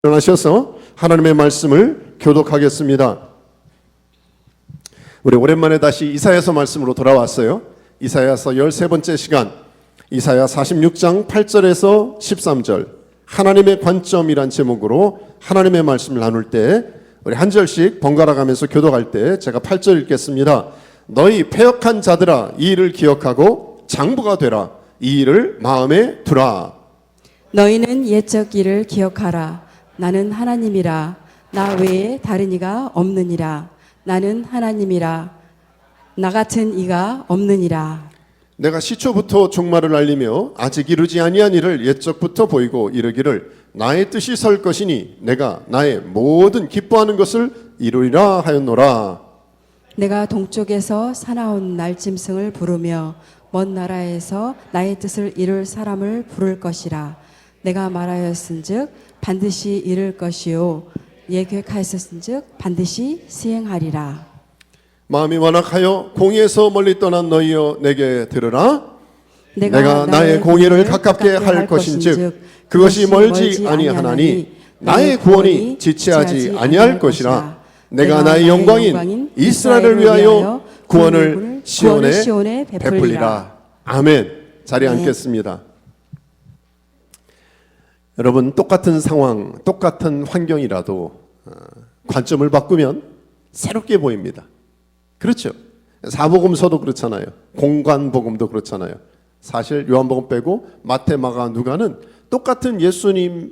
일어나셔서 하나님의 말씀을 교독하겠습니다. 우리 오랜만에 다시 이사야서 말씀으로 돌아왔어요. 이사야서 13번째 시간, 이사야 46장 8절에서 13절, 하나님의 관점이란 제목으로 하나님의 말씀을 나눌 때 우리 한 절씩 번갈아 가면서 교독할 때 제가 8절 읽겠습니다. 너희 패역한 자들아, 이 일을 기억하고 장부가 되라. 이 일을 마음에 두라. 너희는 옛적 일을 기억하라. 나는 하나님이라. 나 외에 다른 이가 없느니라. 나는 하나님이라. 나 같은 이가 없느니라. 내가 시초부터 종말을 알리며 아직 이루지 아니한 일을 옛적부터 보이고 이르기를 나의 뜻이 설 것이니 내가 나의 모든 기뻐하는 것을 이루리라 하였노라. 내가 동쪽에서 사나운 날짐승을 부르며 먼 나라에서 나의 뜻을 이룰 사람을 부를 것이라. 내가 말하였은즉 반드시 이룰 것이요 예획하였은즉 반드시 시행하리라. 마음이 완악하여 공의에서 멀리 떠난 너희여 내게 들으라. 내가 나의 공의를 가깝게 할 것인즉 그것이 멀지 아니하나니 나의 구원이 지체하지 아니할 것이라. 내가 나의 영광인 이스라엘을 위하여 구원을 시온에 베풀리라. 아멘. 자리에 앉겠습니다. 여러분, 똑같은 상황, 똑같은 환경이라도 관점을 바꾸면 새롭게 보입니다. 그렇죠? 사복음서도 그렇잖아요. 공관복음도 그렇잖아요. 사실 요한복음 빼고 마태, 마가, 누가는 똑같은 예수님의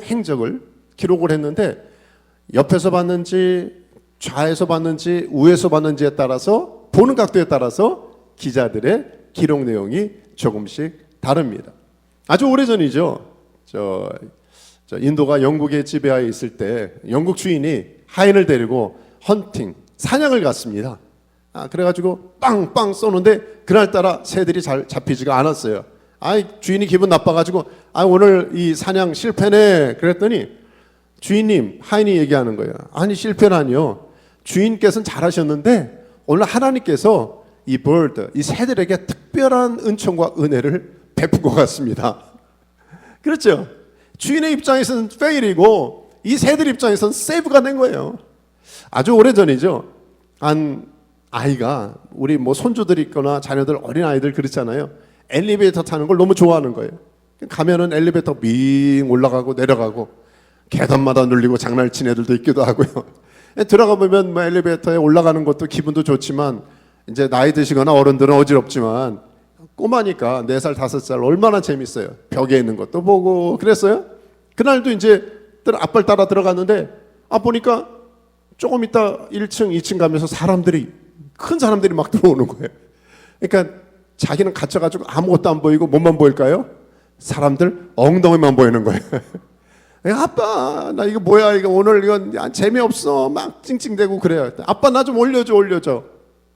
행적을 기록을 했는데 옆에서 봤는지 좌에서 봤는지 우에서 봤는지에 따라서 보는 각도에 따라서 기자들의 기록 내용이 조금씩 다릅니다. 아주 오래전이죠. 저 인도가 영국의 지배하에 있을 때 영국 주인이 하인을 데리고 헌팅, 사냥을 갔습니다. 그래가지고 빵빵 쏘는데 그날따라 새들이 잘 잡히지가 않았어요. 주인이 기분 나빠가지고 오늘 이 사냥 실패네 그랬더니 주인님, 하인이 얘기하는 거예요. 아니 실패라니요. 주인께서는 잘하셨는데 오늘 하나님께서 이 bird, 이 새들에게 특별한 은총과 은혜를 베푼 것 같습니다. 그렇죠? 주인의 입장에서는 fail이고 이 새들 입장에서는 save가 된 거예요. 아주 오래전이죠. 한 아이가 우리 손주들 있거나 자녀들 어린아이들 그렇잖아요. 엘리베이터 타는 걸 너무 좋아하는 거예요. 가면은 엘리베이터 빙 올라가고 내려가고 계단마다 눌리고 장난친 애들도 있기도 하고요. 들어가 보면 엘리베이터에 올라가는 것도 기분도 좋지만 이제 나이 드시거나 어른들은 어지럽지만 꼬마니까 4살, 5살 얼마나 재밌어요. 벽에 있는 것도 보고 그랬어요. 그날도 이제 아빠를 따라 들어갔는데 보니까 조금 있다 1층, 2층 가면서 큰 사람들이 막 들어오는 거예요. 그러니까 자기는 갇혀가지고 아무것도 안 보이고 뭐만 보일까요? 사람들 엉덩이만 보이는 거예요. 아빠 나 이거 뭐야 이거 오늘 이건 재미없어 막 찡찡대고 그래요. 아빠 나 좀 올려줘.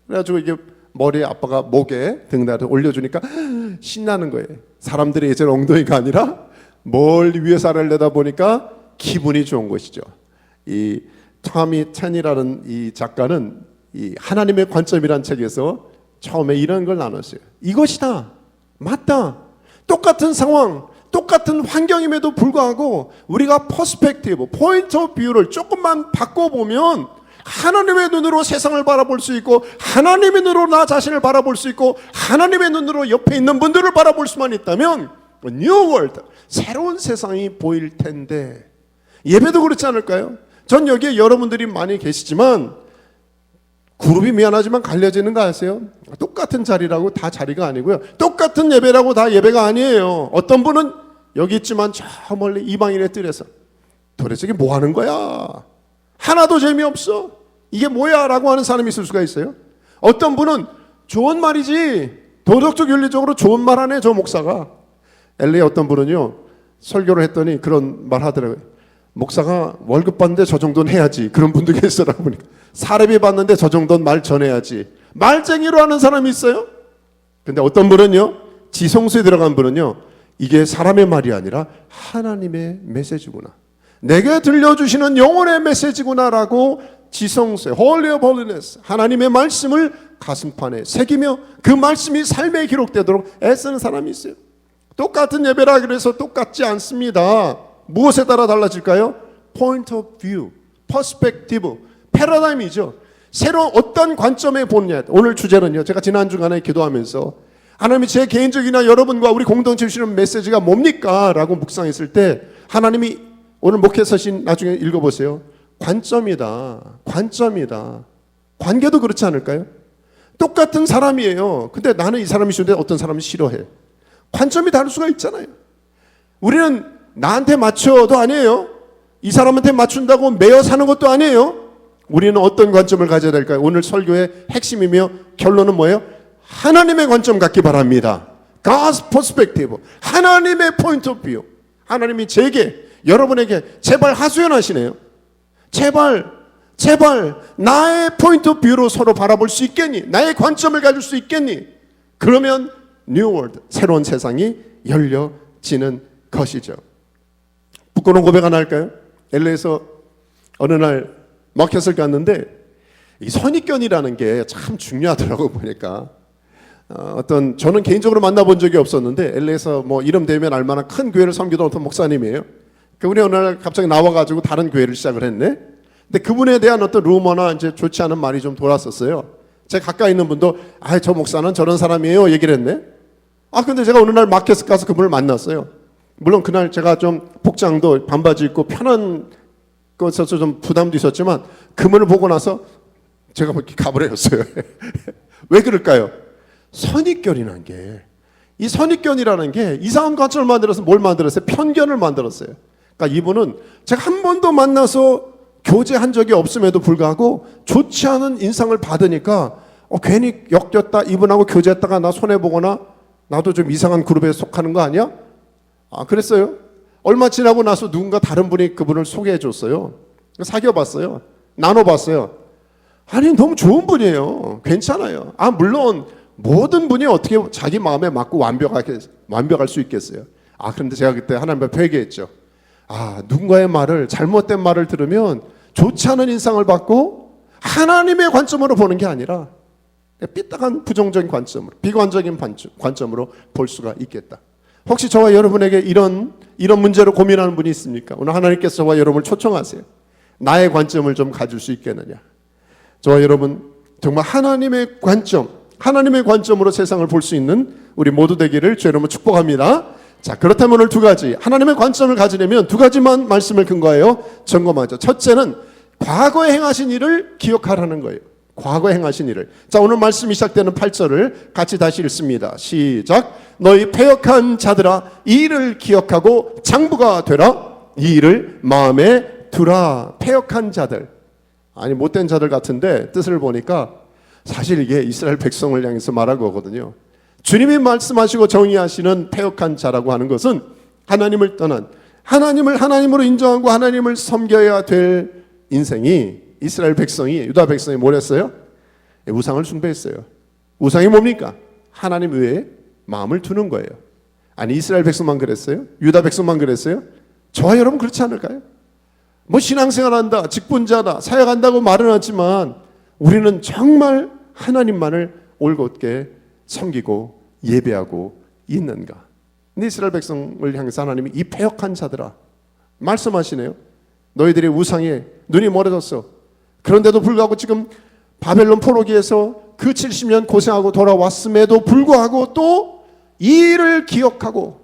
그래가지고 이게 머리에 아빠가 목에 등다리를 올려주니까 신나는 거예요. 사람들이 이제 엉덩이가 아니라 멀리 위에서 아래를 내다보니까 기분이 좋은 것이죠. 이 토미 텐이라는 이 작가는 이 하나님의 관점이라는 책에서 처음에 이런 걸 나눴어요. 이것이다. 맞다. 똑같은 상황, 똑같은 환경임에도 불구하고 우리가 퍼스펙티브, 포인트 오브 뷰를 조금만 바꿔보면 하나님의 눈으로 세상을 바라볼 수 있고 하나님의 눈으로 나 자신을 바라볼 수 있고 하나님의 눈으로 옆에 있는 분들을 바라볼 수만 있다면 New World, 새로운 세상이 보일 텐데 예배도 그렇지 않을까요? 전 여기에 여러분들이 많이 계시지만 그룹이 미안하지만 갈려지는 거 아세요? 똑같은 자리라고 다 자리가 아니고요. 똑같은 예배라고 다 예배가 아니에요. 어떤 분은 여기 있지만 저 멀리 이방인의 뜰에서 도대체 이게 뭐 하는 거야? 하나도 재미없어. 이게 뭐야? 라고 하는 사람이 있을 수가 있어요. 어떤 분은 좋은 말이지. 도덕적 윤리적으로 좋은 말 하네 저 목사가. LA 어떤 분은요. 설교를 했더니 그런 말 하더라고요. 목사가 월급 받는데 저 정도는 해야지. 그런 분도 계시더라고 보니까. 사례비 받는데 저 정도는 말 전해야지. 말쟁이로 하는 사람이 있어요. 근데 어떤 분은요. 지성소에 들어간 분은요. 이게 사람의 말이 아니라 하나님의 메시지구나. 내게 들려주시는 영혼의 메시지구나라고 지성소에 Holy of Holiness 하나님의 말씀을 가슴판에 새기며 그 말씀이 삶에 기록되도록 애쓰는 사람이 있어요. 똑같은 예배라 그래서 똑같지 않습니다. 무엇에 따라 달라질까요? Point of view, perspective, 패러다임이죠. 새로운 어떤 관점에 보느냐. 오늘 주제는요, 제가 지난 주간에 기도하면서 하나님이 제 개인적이나 여러분과 우리 공동체 주시는 메시지가 뭡니까? 라고 묵상했을 때 하나님이 오늘 목회 서신 나중에 읽어보세요. 관점이다. 관점이다. 관계도 그렇지 않을까요? 똑같은 사람이에요. 근데 나는 이 사람이 싫은데 어떤 사람은 싫어해. 관점이 다를 수가 있잖아요. 우리는 나한테 맞춰도 아니에요. 이 사람한테 맞춘다고 매여 사는 것도 아니에요. 우리는 어떤 관점을 가져야 될까요? 오늘 설교의 핵심이며 결론은 뭐예요? 하나님의 관점 갖기 바랍니다. God's perspective. 하나님의 point of view. 하나님이 제게, 여러분에게 제발 하소연하시네요. 제발 나의 point of view로 서로 바라볼 수 있겠니? 나의 관점을 가질 수 있겠니? 그러면 New World, 새로운 세상이 열려지는 것이죠. 부끄러운 고백 하나 할까요? LA에서 어느 날 마켓을 갔는데 이 선입견이라는 게 참 중요하더라고 보니까. 저는 개인적으로 만나본 적이 없었는데 LA에서 뭐 이름 대면 알만한 큰 교회를 섬기던 어떤 목사님이에요. 그분이 어느 날 갑자기 나와가지고 다른 교회를 시작을 했네. 근데 그분에 대한 어떤 루머나 이제 좋지 않은 말이 좀 돌았었어요. 제 가까이 있는 분도 저 목사는 저런 사람이에요 얘기를 했네. 근데 제가 어느 날 마켓 가서 그분을 만났어요. 물론 그날 제가 좀 복장도 반바지 입고 편한 것에서 좀 부담도 있었지만 그분을 보고 나서 제가 뭐 이렇게 가버렸어요. 왜 그럴까요? 선입견이라는 게, 이 선입견이라는 게 이상한 관점을 만들어서 뭘 만들었어요? 편견을 만들었어요. 그러니까 이분은 제가 한 번도 만나서 교제한 적이 없음에도 불구하고 좋지 않은 인상을 받으니까 괜히 엮였다, 이분하고 교제했다가 나 손해보거나 나도 좀 이상한 그룹에 속하는 거 아니야? 그랬어요. 얼마 지나고 나서 누군가 다른 분이 그분을 소개해 줬어요. 사귀어봤어요. 나눠봤어요. 아니 너무 좋은 분이에요. 괜찮아요. 물론 모든 분이 어떻게 자기 마음에 맞고 완벽할 수 있겠어요. 그런데 제가 그때 하나님 앞에 회개했죠. 누군가의 말을, 잘못된 말을 들으면 좋지 않은 인상을 받고 하나님의 관점으로 보는 게 아니라 삐딱한 부정적인 관점으로, 비관적인 관점으로 볼 수가 있겠다. 혹시 저와 여러분에게 이런 문제로 고민하는 분이 있습니까? 오늘 하나님께서 저와 여러분을 초청하세요. 나의 관점을 좀 가질 수 있겠느냐. 저와 여러분 정말 하나님의 관점으로 세상을 볼 수 있는 우리 모두 되기를 주 여러분 축복합니다. 자, 그렇다면 오늘 두 가지, 하나님의 관점을 가지려면 두 가지만 말씀을 근거하여 점검하죠. 첫째는 과거에 행하신 일을 기억하라는 거예요. 과거에 행하신 일을. 자, 오늘 말씀이 시작되는 8절을 같이 다시 읽습니다. 시작. 너희 패역한 자들아, 이 일을 기억하고 장부가 되라. 이 일을 마음에 두라. 패역한 자들, 못된 자들 같은데 뜻을 보니까 사실 이게 이스라엘 백성을 향해서 말한 거거든요. 주님이 말씀하시고 정의하시는 패역한 자라고 하는 것은 하나님을 떠난, 하나님을 하나님으로 인정하고 하나님을 섬겨야 될 인생이, 이스라엘 백성이, 유다 백성이 뭘 했어요? 우상을 숭배했어요. 우상이 뭡니까? 하나님 외에 마음을 두는 거예요. 이스라엘 백성만 그랬어요? 유다 백성만 그랬어요? 저와 여러분 그렇지 않을까요? 신앙생활한다, 직분자다, 사역한다고 말은 하지만 우리는 정말 하나님만을 올곧게 섬기고 예배하고 있는가? 근데 이스라엘 백성을 향해서 하나님이 이 패역한 자들아 말씀하시네요. 너희들이 우상에 눈이 멀어졌어. 그런데도 불구하고 지금 바벨론 포로기에서 그 70년 고생하고 돌아왔음에도 불구하고 또 이 일을 기억하고,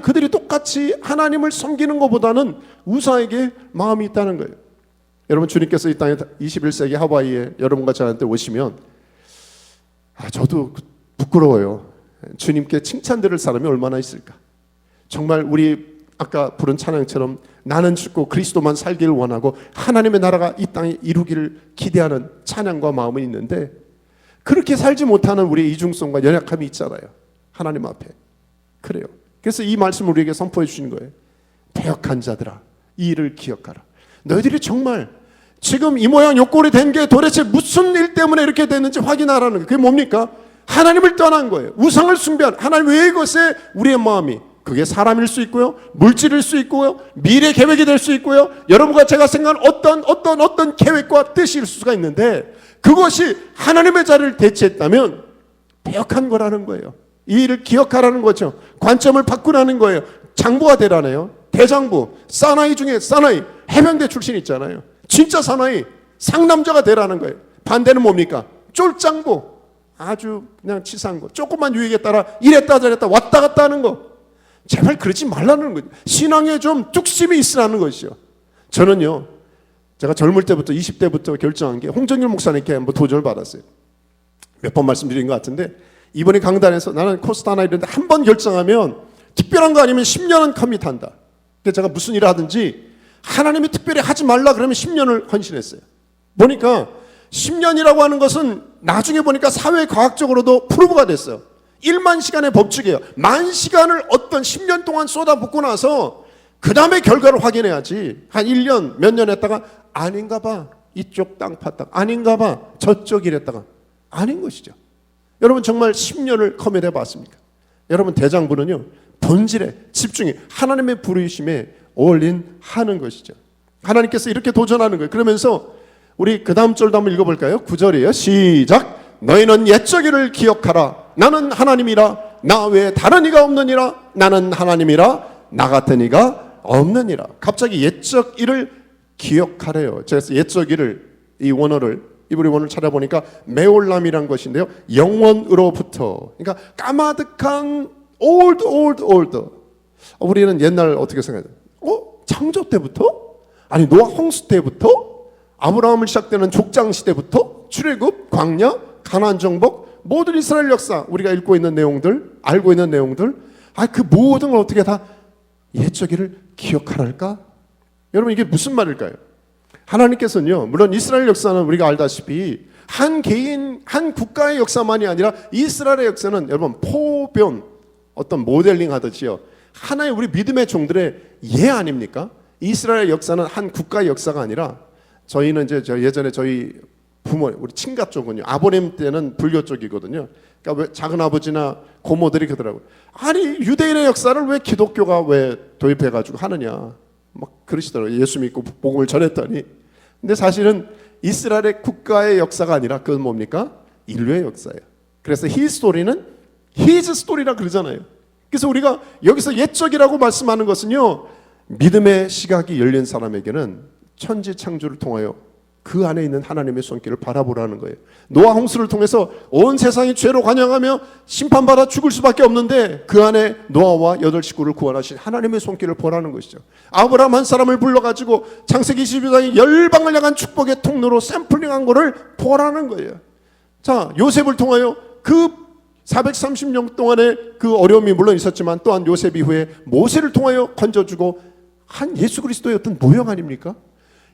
그들이 똑같이 하나님을 섬기는 것보다는 우상에게 마음이 있다는 거예요. 여러분, 주님께서 이 땅에 21세기 하와이에 여러분과 저한테 오시면 저도 부끄러워요. 주님께 칭찬 들을 사람이 얼마나 있을까? 정말 우리 아까 부른 찬양처럼 나는 죽고 그리스도만 살기를 원하고 하나님의 나라가 이 땅에 이루기를 기대하는 찬양과 마음은 있는데, 그렇게 살지 못하는 우리의 이중성과 연약함이 있잖아요. 하나님 앞에. 그래요. 그래서 이 말씀을 우리에게 선포해 주시는 거예요. 패역한 자들아, 이 일을 기억하라. 너희들이 정말 지금 이 모양 요 꼴이 된 게 도대체 무슨 일 때문에 이렇게 됐는지 확인하라는 거예요. 그게 뭡니까? 하나님을 떠난 거예요. 우상을 숭배한 하나님 외의 것에 우리의 마음이, 그게 사람일 수 있고요, 물질일 수 있고요, 미래 계획이 될 수 있고요, 여러분과 제가 생각하는 어떤 계획과 뜻일 수가 있는데, 그것이 하나님의 자리를 대체했다면 패역한 거라는 거예요. 이 일을 기억하라는 거죠. 관점을 바꾸라는 거예요. 장부가 되라네요. 대장부, 사나이 중에 사나이, 해병대 출신 있잖아요. 진짜 사나이, 상남자가 되라는 거예요. 반대는 뭡니까? 쫄장부, 아주 그냥 치사한 거, 조금만 유익에 따라 이랬다 저랬다 왔다 갔다 하는 거. 제발 그러지 말라는 거죠. 신앙에 좀 뚝심이 있으라는 것이죠. 저는요, 제가 젊을 때부터 20대부터 결정한 게 홍정일 목사님께 한번 도전을 받았어요. 몇 번 말씀드린 것 같은데, 이번에 강단에서 나는 코스타나 이런데 한 번 결정하면 특별한 거 아니면 10년은 커밋한다. 그래서 제가 무슨 일을 하든지 하나님이 특별히 하지 말라 그러면 10년을 헌신했어요. 보니까 10년이라고 하는 것은 나중에 보니까 사회과학적으로도 프루브가 됐어요. 1만 시간의 법칙이에요. 10,000시간을 어떤 10년 동안 쏟아붓고 나서 그 다음에 결과를 확인해야지. 한 1년 몇 년 했다가 아닌가 봐, 이쪽 땅 팠다가 아닌가 봐, 저쪽 이랬다가 아닌 것이죠. 여러분 정말 10년을 커밋해 봤습니까? 여러분 대장부는요, 본질에 집중해 하나님의 부르심에 어울린 하는 것이죠. 하나님께서 이렇게 도전하는 거예요. 그러면서 우리 그 다음 절도 한번 읽어볼까요? 9절이에요. 시작. 너희는 옛적 일을 기억하라. 나는 하나님이라. 나 외에 다른 이가 없느니라. 나는 하나님이라. 나 같은 이가 없느니라. 갑자기 옛적 일을 기억하래요. 그래서 옛적 일을, 이 원어를 이브리 원어를 찾아보니까 메올람이란 것인데요, 영원으로부터, 그러니까 까마득한 old. 우리는 옛날 어떻게 생각해요? 창조 때부터? 아니 노아 홍수 때부터? 아브라함을 시작되는 족장 시대부터? 출애굽, 광야, 가나안 정복, 모든 이스라엘 역사, 우리가 읽고 있는 내용들, 알고 있는 내용들, 그 모든 걸 어떻게 다 옛적 일을 기억하랄까? 여러분 이게 무슨 말일까요? 하나님께서는요, 물론 이스라엘 역사는 우리가 알다시피 한 개인, 한 국가의 역사만이 아니라 이스라엘의 역사는 여러분 포변, 어떤 모델링 하듯이요, 하나의 우리 믿음의 종들의 예 아닙니까? 이스라엘 역사는 한 국가의 역사가 아니라, 저희는 이제 예전에 저희 부모, 우리 친가 쪽은요, 아버님 때는 불교 쪽이거든요. 그러니까 왜 작은 아버지나 고모들이 그러더라고요. 아니 유대인의 역사를 왜 기독교가 왜 도입해가지고 하느냐, 막 그러시더라고요. 예수 믿고 복음을 전했더니. 근데 사실은 이스라엘의 국가의 역사가 아니라 그건 뭡니까? 인류의 역사예요. 그래서 히스토리는 히즈 스토리라 그러잖아요. 그래서 우리가 여기서 옛적이라고 말씀하는 것은요, 믿음의 시각이 열린 사람에게는 천지 창조를 통하여 그 안에 있는 하나님의 손길을 바라보라는 거예요. 노아 홍수를 통해서 온 세상이 죄로 관영하며 심판받아 죽을 수밖에 없는데 그 안에 노아와 8 식구를 구원하신 하나님의 손길을 보라는 것이죠. 아브라함 한 사람을 불러가지고 창세기 22장의 열방을 향한 축복의 통로로 샘플링한 거를 보라는 거예요. 자, 요셉을 통하여 그 430년 동안의 그 어려움이 물론 있었지만 또한 요셉 이후에 모세를 통하여 건져주고 한 예수 그리스도의 어떤 모형 아닙니까?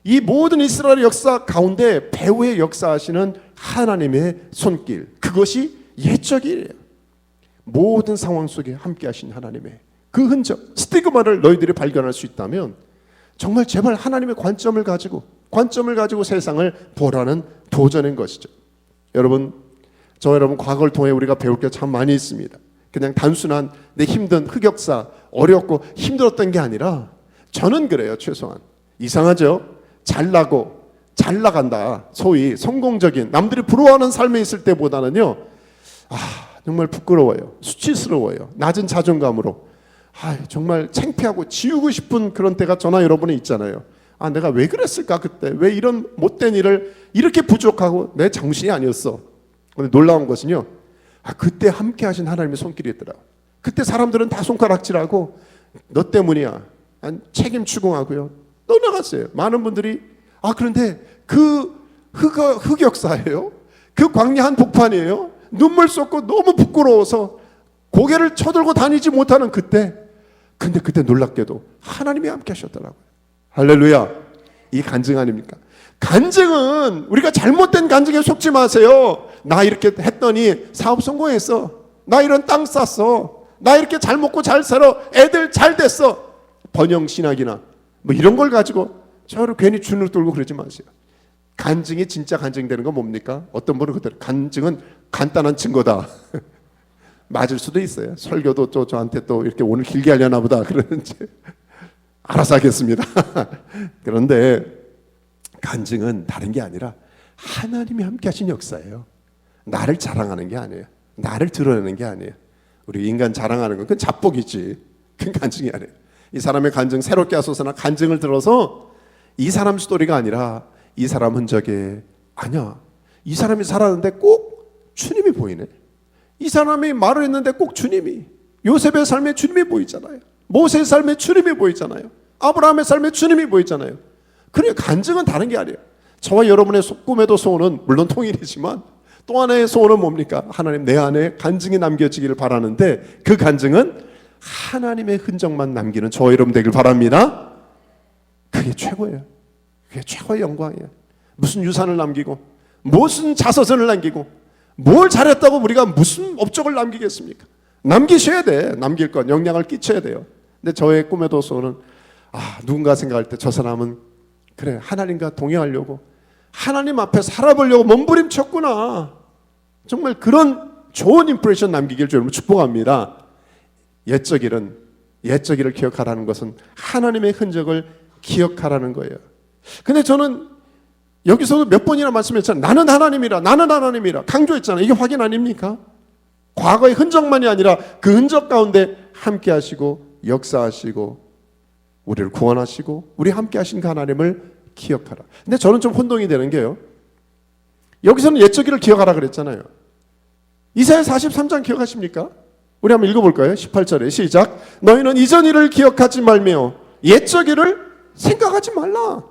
이 모든 이스라엘 역사 가운데 배후에 역사하시는 하나님의 손길, 그것이 옛적이에요. 모든 상황 속에 함께 하신 하나님의 그 흔적, 스티그마를 너희들이 발견할 수 있다면 정말 제발 하나님의 관점을 가지고 세상을 보라는 도전인 것이죠. 여러분, 여러분 과거를 통해 우리가 배울 게 참 많이 있습니다. 그냥 단순한 내 힘든 흑역사, 어렵고 힘들었던 게 아니라, 저는 그래요. 최소한 이상하죠? 잘나고 잘 나간다, 소위 성공적인 남들이 부러워하는 삶에 있을 때보다는요, 정말 부끄러워요. 수치스러워요. 낮은 자존감으로 정말 창피하고 지우고 싶은 그런 때가 저나 여러분이 있잖아요. 내가 왜 그랬을까 그때, 왜 이런 못된 일을 이렇게 부족하고 내 정신이 아니었어. 근데 놀라운 것은요, 그때 함께 하신 하나님의 손길이 있더라고. 그때 사람들은 다 손가락질하고 너 때문이야, 책임 추궁하고요, 떠나갔어요. 많은 분들이. 그런데 그 흑역사예요. 그 광야 한복판이에요. 눈물 쏟고 너무 부끄러워서 고개를 쳐들고 다니지 못하는 그때, 근데 그때 놀랍게도 하나님이 함께 하셨더라고요. 할렐루야. 이 간증 아닙니까? 간증은 우리가 잘못된 간증에 속지 마세요. 나 이렇게 했더니 사업 성공했어, 나 이런 땅 쌌어, 나 이렇게 잘 먹고 잘 살아, 애들 잘 됐어, 번영신학이나 뭐 이런 걸 가지고 저를 괜히 주눅 들고 그러지 마세요. 간증이 진짜 간증되는 건 뭡니까? 어떤 분은 그때 간증은 간단한 증거다. 맞을 수도 있어요. 설교도 또 저한테 또 이렇게 오늘 길게 하려나 보다 그러는지 알아서 하겠습니다. 그런데 간증은 다른 게 아니라 하나님이 함께 하신 역사예요. 나를 자랑하는 게 아니에요. 나를 드러내는 게 아니에요. 우리 인간 자랑하는 건 그건 자뻑이지, 그건 간증이 아니에요. 이 사람의 간증, 새롭게 하소서나 간증을 들어서 이 사람 스토리가 아니라 이 사람 흔적에 아니야, 이 사람이 살았는데 꼭 주님이 보이네. 이 사람이 말을 했는데 꼭 주님이, 요셉의 삶에 주님이 보이잖아요. 모세의 삶에 주님이 보이잖아요. 아브라함의 삶에 주님이 보이잖아요. 그러니까 간증은 다른 게 아니에요. 저와 여러분의 꿈에도 소원은 물론 통일이지만 또 하나의 소원은 뭡니까? 하나님, 내 안에 간증이 남겨지기를 바라는데 그 간증은 하나님의 흔적만 남기는 저와 여러분 되길 바랍니다. 그게 최고예요. 그게 최고의 영광이에요. 무슨 유산을 남기고 무슨 자서전을 남기고 뭘 잘했다고 우리가 무슨 업적을 남기겠습니까? 남기셔야 돼. 남길 건 영향을 끼쳐야 돼요. 근데 저의 꿈에도 소원은 누군가 생각할 때 저 사람은 그래, 하나님과 동행하려고 하나님 앞에 살아보려고 몸부림쳤구나. 정말 그런 좋은 임프레션 남기길 여러분 축복합니다. 옛적 일을 기억하라는 것은 하나님의 흔적을 기억하라는 거예요. 근데 저는 여기서도 몇 번이나 말씀했잖아요. 나는 하나님이라 강조했잖아요. 이게 확인 아닙니까? 과거의 흔적만이 아니라 그 흔적 가운데 함께 하시고 역사하시고 우리를 구원하시고 우리 함께 하신 그 하나님을 기억하라. 근데 저는 좀 혼동이 되는 게요, 여기서는 옛적 일을 기억하라 그랬잖아요. 이사야 43장 기억하십니까? 우리 한번 읽어볼까요? 18절에 시작. 너희는 이전 일을 기억하지 말며 옛적 일을 생각하지 말라.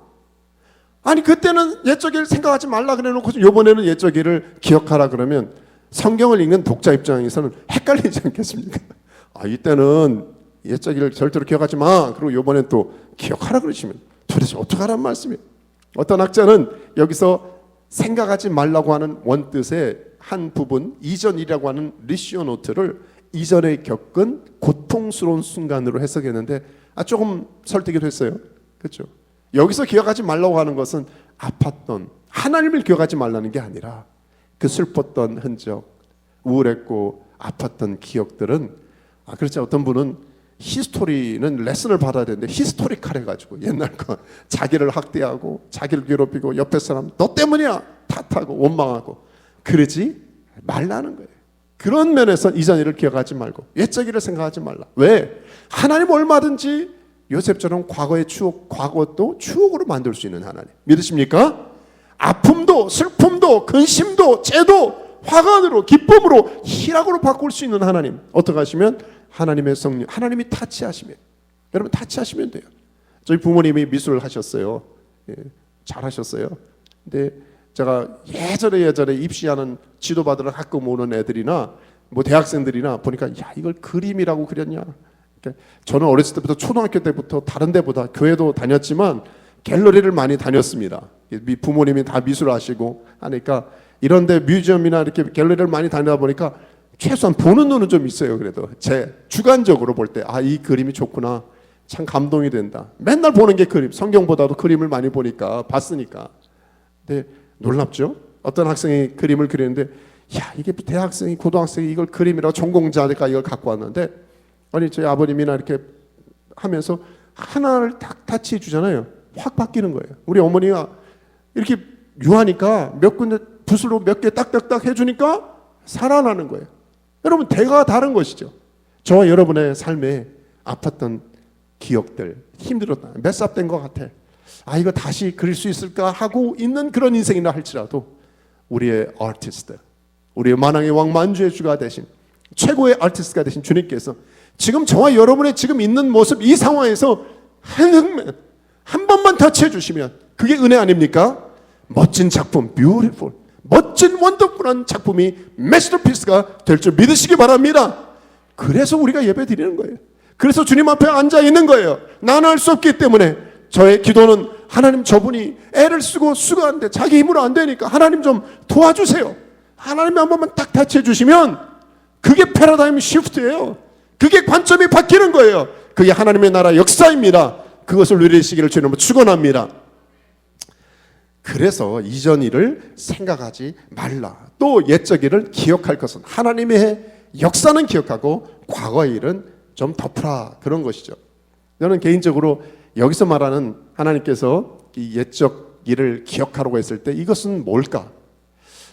아니, 그때는 옛적 일을 생각하지 말라 그래놓고 이번에는 옛적 일을 기억하라 그러면 성경을 읽는 독자 입장에서는 헷갈리지 않겠습니까? 이때는 옛적 일을 절대로 기억하지 마, 그리고 이번엔 또 기억하라 그러시면 도대체 어떻게 하라는 말씀이에요? 어떤 학자는 여기서 생각하지 말라고 하는 원뜻의 한 부분, 이전이라고 하는 리시오 노트를 이전에 겪은 고통스러운 순간으로 해석했는데 조금 설득이 됐어요. 그렇죠? 여기서 기억하지 말라고 하는 것은 아팠던, 하나님을 기억하지 말라는 게 아니라 그 슬펐던 흔적, 우울했고 아팠던 기억들은, 그렇지, 어떤 분은 히스토리는 레슨을 받아야 되는데 히스토리칼 해가지고 옛날 거 자기를 학대하고 자기를 괴롭히고 옆에 사람 너 때문이야 탓하고 원망하고 그러지 말라는 거예요. 그런 면에서 이전 일을 기억하지 말고 옛적 일을 생각하지 말라. 왜? 하나님 얼마든지 요셉처럼 과거의 추억, 과거도 추억으로 만들 수 있는 하나님 믿으십니까? 아픔도 슬픔도 근심도 죄도 화관으로 기쁨으로 희락으로 바꿀 수 있는 하나님. 어떻게 하시면? 하나님의 성령, 하나님이 타치하시면, 여러분 타치하시면 돼요. 저희 부모님이 미술을 하셨어요. 잘하셨어요. 근데 제가 예전에 입시하는 지도받으러 가끔 오는 애들이나 뭐 대학생들이나 보니까 야, 이걸 그림이라고 그렸냐. 그러니까 저는 어렸을 때부터 초등학교 때부터 다른 데보다 교회도 다녔지만 갤러리를 많이 다녔습니다. 부모님이 다 미술 하시고 하니까 이런데 뮤지엄이나 이렇게 갤러리를 많이 다니다 보니까 최소한 보는 눈은 좀 있어요. 그래도 제 주관적으로 볼 때 이 그림이 좋구나, 참 감동이 된다. 맨날 보는 게 그림, 성경보다도 그림을 많이 보니까 봤으니까. 근데 놀랍죠? 어떤 학생이 그림을 그리는데 이게 대학생이 고등학생이 이걸 그림이라고 전공자니까 이걸 갖고 왔는데, 아니 저희 아버님이나 이렇게 하면서 하나를 딱 타치해 주잖아요. 확 바뀌는 거예요. 우리 어머니가 이렇게 유하니까 몇 군데 붓으로 몇 개 딱딱딱 해주니까 살아나는 거예요. 여러분 대가 다른 것이죠. 저와 여러분의 삶에 아팠던 기억들, 힘들었다, 메스업된 것 같아, 이거 다시 그릴 수 있을까 하고 있는 그런 인생이라 할지라도 우리의 아티스트, 우리의 만왕의 왕 만주의 주가 되신 최고의 아티스트가 되신 주님께서 지금 저와 여러분의 지금 있는 모습, 이 상황에서 한 번만 터치해 주시면 그게 은혜 아닙니까? 멋진 작품, beautiful, 멋진 원더풀한 작품이 마스터피스가 될 줄 믿으시기 바랍니다. 그래서 우리가 예배 드리는 거예요. 그래서 주님 앞에 앉아 있는 거예요. 나는 할 수 없기 때문에 저의 기도는 하나님, 저분이 애를 쓰고 수고하는데 자기 힘으로 안 되니까 하나님 좀 도와주세요. 하나님이 한 번만 딱 터치해 주시면 그게 패러다임 시프트예요. 그게 관점이 바뀌는 거예요. 그게 하나님의 나라 역사입니다. 그것을 누리시기를 주님으로 축원합니다. 그래서 이전 일을 생각하지 말라. 또 옛적 일을 기억할 것은, 하나님의 역사는 기억하고 과거의 일은 좀 덮으라, 그런 것이죠. 저는 개인적으로 여기서 말하는 하나님께서 이 옛적 일을 기억하라고 했을 때 이것은 뭘까?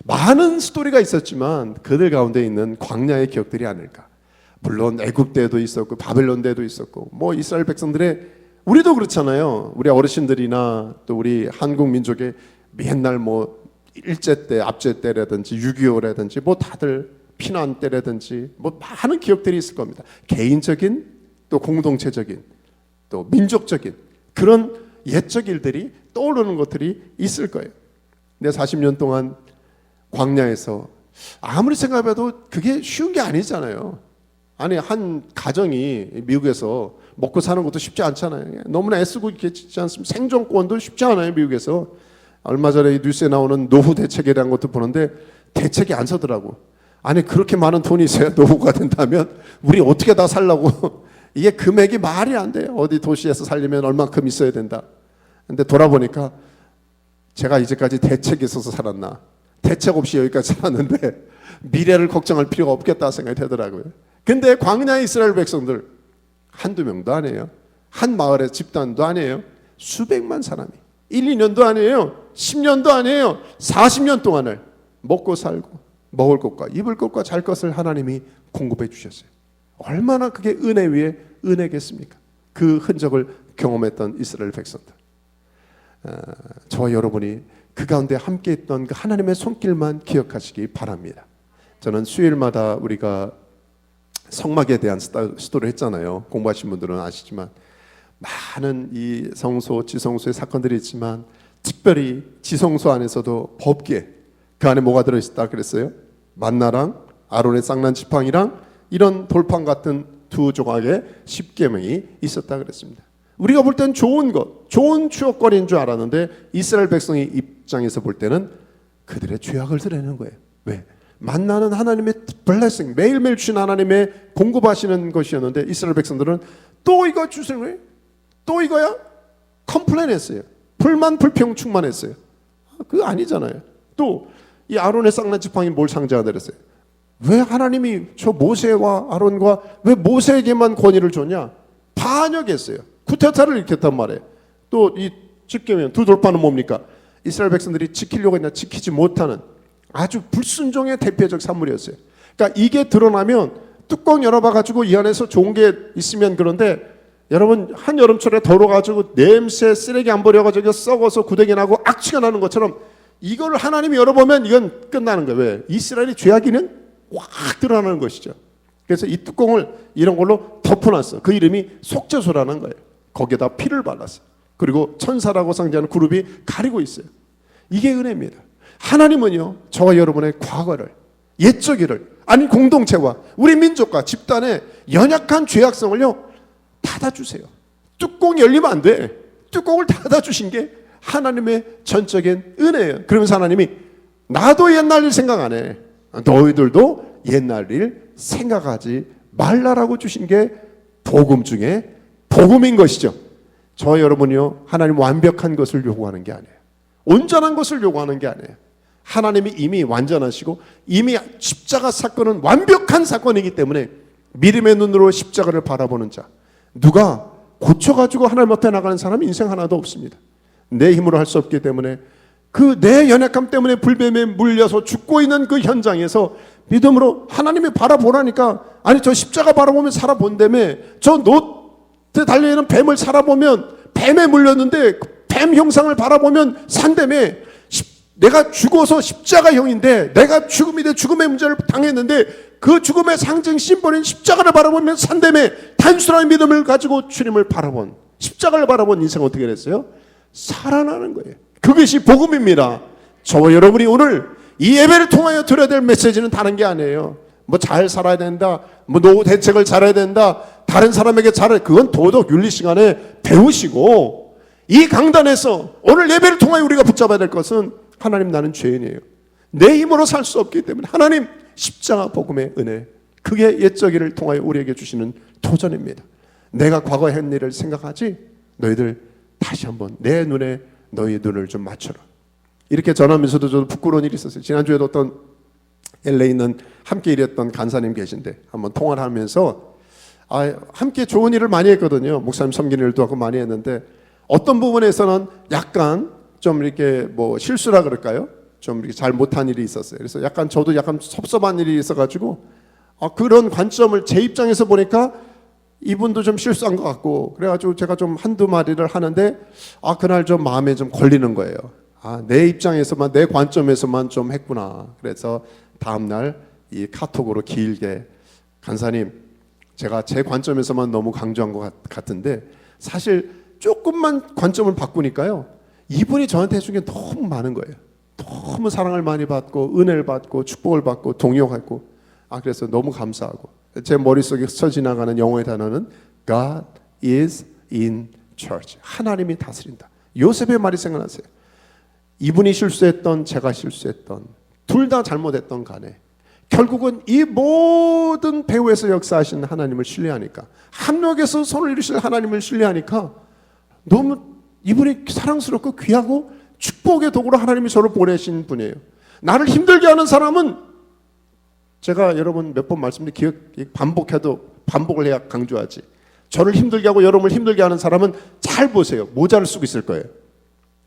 많은 스토리가 있었지만 그들 가운데 있는 광야의 기억들이 아닐까. 물론 애굽 때도 있었고 바벨론 때도 있었고 뭐 이스라엘 백성들의 우리도 그렇잖아요. 우리 어르신들이나 또 우리 한국 민족의 맨날 뭐 일제 때, 압제 때라든지 6.25라든지 뭐 다들 피난 때라든지 뭐 많은 기억들이 있을 겁니다. 개인적인 또 공동체적인 또 민족적인 그런 옛적 일들이 떠오르는 것들이 있을 거예요. 근데 40년 동안 광야에서 아무리 생각해봐도 그게 쉬운 게 아니잖아요. 아니 한 가정이 미국에서 먹고 사는 것도 쉽지 않잖아요. 너무나 애쓰고 있지 않습니까? 생존권도 쉽지 않아요. 미국에서 얼마 전에 뉴스에 나오는 노후 대책에 대한 것도 보는데 대책이 안 서더라고. 아니 그렇게 많은 돈이 있어야 노후가 된다면 우리 어떻게 다 살라고 이게 금액이 말이 안 돼요. 어디 도시에서 살려면 얼만큼 있어야 된다. 근데 돌아보니까 제가 이제까지 대책이 있어서 살았나, 대책 없이 여기까지 살았는데 미래를 걱정할 필요가 없겠다 생각이 되더라고요. 근데 광야의 이스라엘 백성들 한두 명도 아니에요. 한 마을의 집단도 아니에요. 수백만 사람이 1, 2년도 아니에요. 10년도 아니에요. 40년 동안을 먹고 살고 먹을 것과 입을 것과 잘 것을 하나님이 공급해 주셨어요. 얼마나 그게 은혜 위에 은혜겠습니까? 그 흔적을 경험했던 이스라엘 백성들. 저와 여러분이 그 가운데 함께 있던 그 하나님의 손길만 기억하시기 바랍니다. 저는 수요일마다 우리가 성막에 대한 스토리를 했잖아요. 공부하신 분들은 아시지만 많은 이 성소, 지성소의 사건들이 있지만 특별히 지성소 안에서도 법궤 그 안에 뭐가 들어있었다 그랬어요? 만나랑 아론의 쌍난 지팡이랑 이런 돌판 같은 두 조각의 십계명이 있었다 그랬습니다. 우리가 볼 때는 좋은 것, 좋은 추억거리인 줄 알았는데 이스라엘 백성의 입장에서 볼 때는 그들의 죄악을 드러내는 거예요. 왜? 만나는 하나님의 블레싱, 매일매일 주신 하나님의 공급하시는 것이었는데 이스라엘 백성들은 또 이거 주시는 거예요? 또 이거야? 컴플레인 했어요. 불만 불평 충만했어요. 그거 아니잖아요. 또 이 아론의 쌍난 지팡이 뭘 상징하다 그랬어요? 왜 하나님이 저 모세와 아론과 왜 모세에게만 권위를 줬냐? 반역했어요. 구태타를 일으켰단 말이에요. 또 이 십계명 두 돌판은 뭡니까? 이스라엘 백성들이 지키려고 했나 지키지 못하는 아주 불순종의 대표적 산물이었어요. 그러니까 이게 드러나면 뚜껑 열어봐가지고 이 안에서 좋은 게 있으면 그런데 여러분 한 여름철에 더러가지고 냄새 쓰레기 안 버려가지고 썩어서 구데기 나고 악취가 나는 것처럼 이걸 하나님이 열어보면 이건 끝나는 거예요. 왜? 이스라엘의 죄악이는 확 드러나는 것이죠. 그래서 이 뚜껑을 이런 걸로 덮어놨어. 그 이름이 속죄소라는 거예요. 거기에다 피를 발랐어. 그리고 천사라고 상징하는 그룹이 가리고 있어요. 이게 은혜입니다. 하나님은요 저와 여러분의 과거를, 옛적 일을, 아니 공동체와 우리 민족과 집단의 연약한 죄악성을요 닫아주세요. 뚜껑이 열리면 안 돼. 뚜껑을 닫아주신 게 하나님의 전적인 은혜예요. 그러면서 하나님이 나도 옛날 일 생각 안 해. 너희들도 옛날 일 생각하지 말라라고 주신 게 복음 중에 복음인 것이죠. 저 여러분이요 하나님 완벽한 것을 요구하는 게 아니에요. 온전한 것을 요구하는 게 아니에요. 하나님이 이미 완전하시고 이미 십자가 사건은 완벽한 사건이기 때문에 믿음의 눈으로 십자가를 바라보는 자, 누가 고쳐가지고 하나님 앞에 나가는 사람이 인생 하나도 없습니다. 내 힘으로 할 수 없기 때문에 그 내 연약함 때문에 불뱀에 물려서 죽고 있는 그 현장에서 믿음으로 하나님이 바라보라니까. 아니 저 십자가 바라보면 살아본다며. 저 노트에 달려있는 뱀을 살아보면 뱀에 물렸는데 뱀 형상을 바라보면 산다며. 내가 죽어서 십자가형인데 내가 죽음이 돼 죽음의 문제를 당했는데 그 죽음의 상징 심벌인 십자가를 바라보면 산다며. 단순한 믿음을 가지고 주님을 바라본, 십자가를 바라본 인생 어떻게 됐어요? 살아나는 거예요. 그것이 복음입니다. 저와 여러분이 오늘 이 예배를 통하여 들어야 될 메시지는 다른 게 아니에요. 뭐 잘 살아야 된다, 뭐 노후 대책을 잘해야 된다, 다른 사람에게 잘해, 그건 도덕 윤리 시간에 배우시고, 이 강단에서 오늘 예배를 통하여 우리가 붙잡아야 될 것은 하나님 나는 죄인이에요. 내 힘으로 살 수 없기 때문에 하나님 십자가 복음의 은혜, 그게 옛적 일을 통하여 우리에게 주시는 도전입니다. 내가 과거에 한 일을 생각하지 너희들 다시 한번 내 눈에 너희 눈을 좀 맞춰라. 이렇게 전하면서도 저도 부끄러운 일이 있었어요. 지난주에도 어떤 LA에 있는 함께 일했던 간사님 계신데 한번 통화를 하면서 함께 좋은 일을 많이 했거든요. 목사님 섬기는 일도 하고 많이 했는데 어떤 부분에서는 약간 좀 이렇게 뭐 실수라 그럴까요? 좀 이렇게 잘 못한 일이 있었어요. 그래서 약간 저도 약간 섭섭한 일이 있어가지고 그런 관점을 제 입장에서 보니까 이분도 좀 실수한 것 같고, 그래가지고 제가 좀 한두 마디를 하는데 그날 좀 마음에 좀 걸리는 거예요. 내 입장에서만, 내 관점에서만 좀 했구나. 그래서 다음날 이 카톡으로 길게, 간사님, 제가 제 관점에서만 너무 강조한 것 같은데 사실 조금만 관점을 바꾸니까요, 이분이 저한테 해준 게 너무 많은 거예요. 너무 사랑을 많이 받고 은혜를 받고 축복을 받고 동요하고, 그래서 너무 감사하고, 제 머릿속에 스쳐 지나가는 영어의 단어는 God is in charge. 하나님이 다스린다. 요셉의 말이 생각나세요. 이분이 실수했던 제가 실수했던 둘 다 잘못했던 간에 결국은 이 모든 배후에서 역사하신 하나님을 신뢰하니까, 함력에서 손을 이루실 하나님을 신뢰하니까 너무 이분이 사랑스럽고 귀하고 축복의 도구로 하나님이 저를 보내신 분이에요. 나를 힘들게 하는 사람은, 제가 여러분 몇 번 말씀드린 반복해도 반복을 해야 강조하지, 저를 힘들게 하고 여러분을 힘들게 하는 사람은 잘 보세요. 모자를 쓰고 있을 거예요.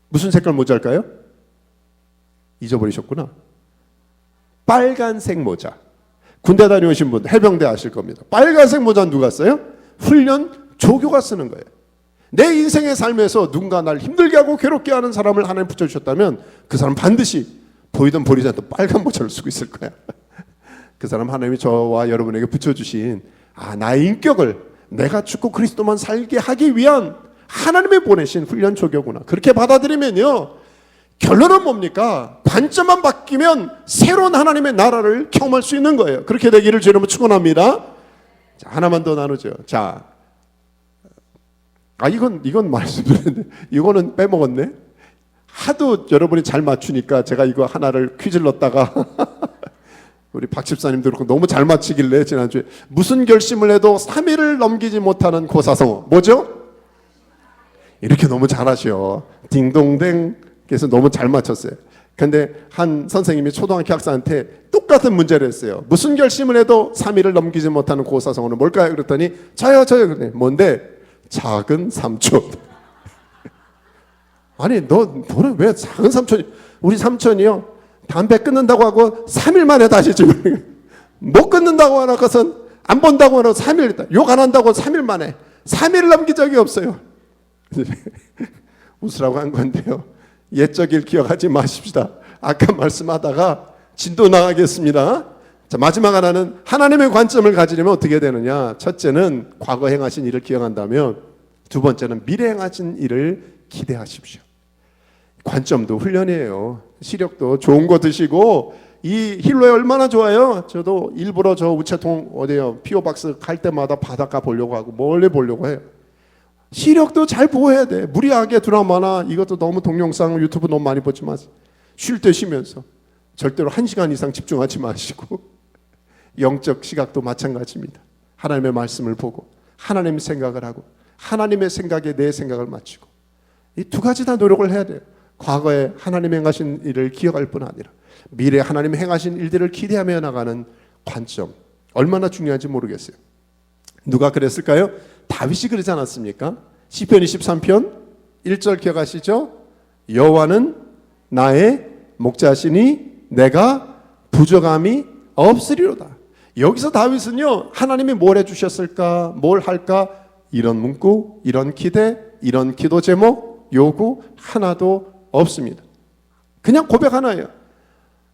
무슨 색깔 모자일까요? 잊어버리셨구나. 빨간색 모자. 군대 다녀오신 분, 해병대 아실 겁니다. 빨간색 모자는 누가 써요? 훈련 조교가 쓰는 거예요. 내 인생의 삶에서 누군가 날 힘들게 하고 괴롭게 하는 사람을 하나님 붙여주셨다면 그 사람 반드시 보이든 보이지 않든 빨간 모자를 쓰고 있을 거야. 그 사람 하나님이 저와 여러분에게 붙여주신 나의 인격을 내가 죽고 그리스도만 살게 하기 위한 하나님이 보내신 훈련 조교구나. 그렇게 받아들이면요, 결론은 뭡니까? 관점만 바뀌면 새로운 하나님의 나라를 경험할 수 있는 거예요. 그렇게 되기를 주님으로 축원합니다. 자, 하나만 더 나누죠. 자, 이건 말씀드렸는데 이거는 빼먹었네. 하도 여러분이 잘 맞추니까 제가 이거 하나를 퀴즈를 넣었다가 우리 박 집사님도 그렇고 너무 잘 맞히길래 지난주에 무슨 결심을 해도 3일을 넘기지 못하는 고사성어 뭐죠? 이렇게 너무 잘하셔. 딩동댕. 그래서 너무 잘 맞췄어요. 근데 한 선생님이 초등학교 학생한테 똑같은 문제를 했어요. 무슨 결심을 해도 3일을 넘기지 못하는 고사성어는 뭘까요? 그랬더니 저요. 그랬더니 뭔데? 작은 삼촌. 아니 너는 왜 작은 삼촌이? 우리 삼촌이요, 담배 끊는다고 하고 3일 만에 다시 집을 못 끊는다고 하고선 안 본다고 하고 3일 있다. 욕 안 한다고 3일 만에 3일을 넘긴 적이 없어요. 웃으라고 한 건데요, 옛적 일 기억하지 마십시다. 아까 말씀하다가 진도 나가겠습니다. 자, 마지막 하나는 하나님의 관점을 가지려면 어떻게 되느냐. 첫째는 과거 행하신 일을 기억한다면, 두 번째는 미래 행하신 일을 기대하십시오. 관점도 훈련이에요. 시력도 좋은 거 드시고, 이 힐로에 얼마나 좋아요. 저도 일부러 저 우체통 어디요 피오박스 갈 때마다 바닷가 보려고 하고 멀리 보려고 해요. 시력도 잘 보호해야 돼. 무리하게 드라마나 이것도 너무 동영상 유튜브 너무 많이 보지 마세요. 쉴 때 쉬면서 절대로 1시간 이상 집중하지 마시고, 영적 시각도 마찬가지입니다. 하나님의 말씀을 보고 하나님의 생각을 하고 하나님의 생각에 내 생각을 맞추고, 이 두 가지 다 노력을 해야 돼요. 과거에 하나님 행하신 일을 기억할 뿐 아니라 미래에 하나님 행하신 일들을 기대하며 나가는 관점, 얼마나 중요한지 모르겠어요. 누가 그랬을까요? 다윗이 그러지 않았습니까? 시편 23편 1절 기억하시죠? 여호와는 나의 목자시니 내가 부족함이 없으리로다. 여기서 다윗은요, 하나님이 뭘 해주셨을까, 뭘 할까, 이런 문구, 이런 기대, 이런 기도 제목, 요구 하나도 없습니다. 그냥 고백 하나예요.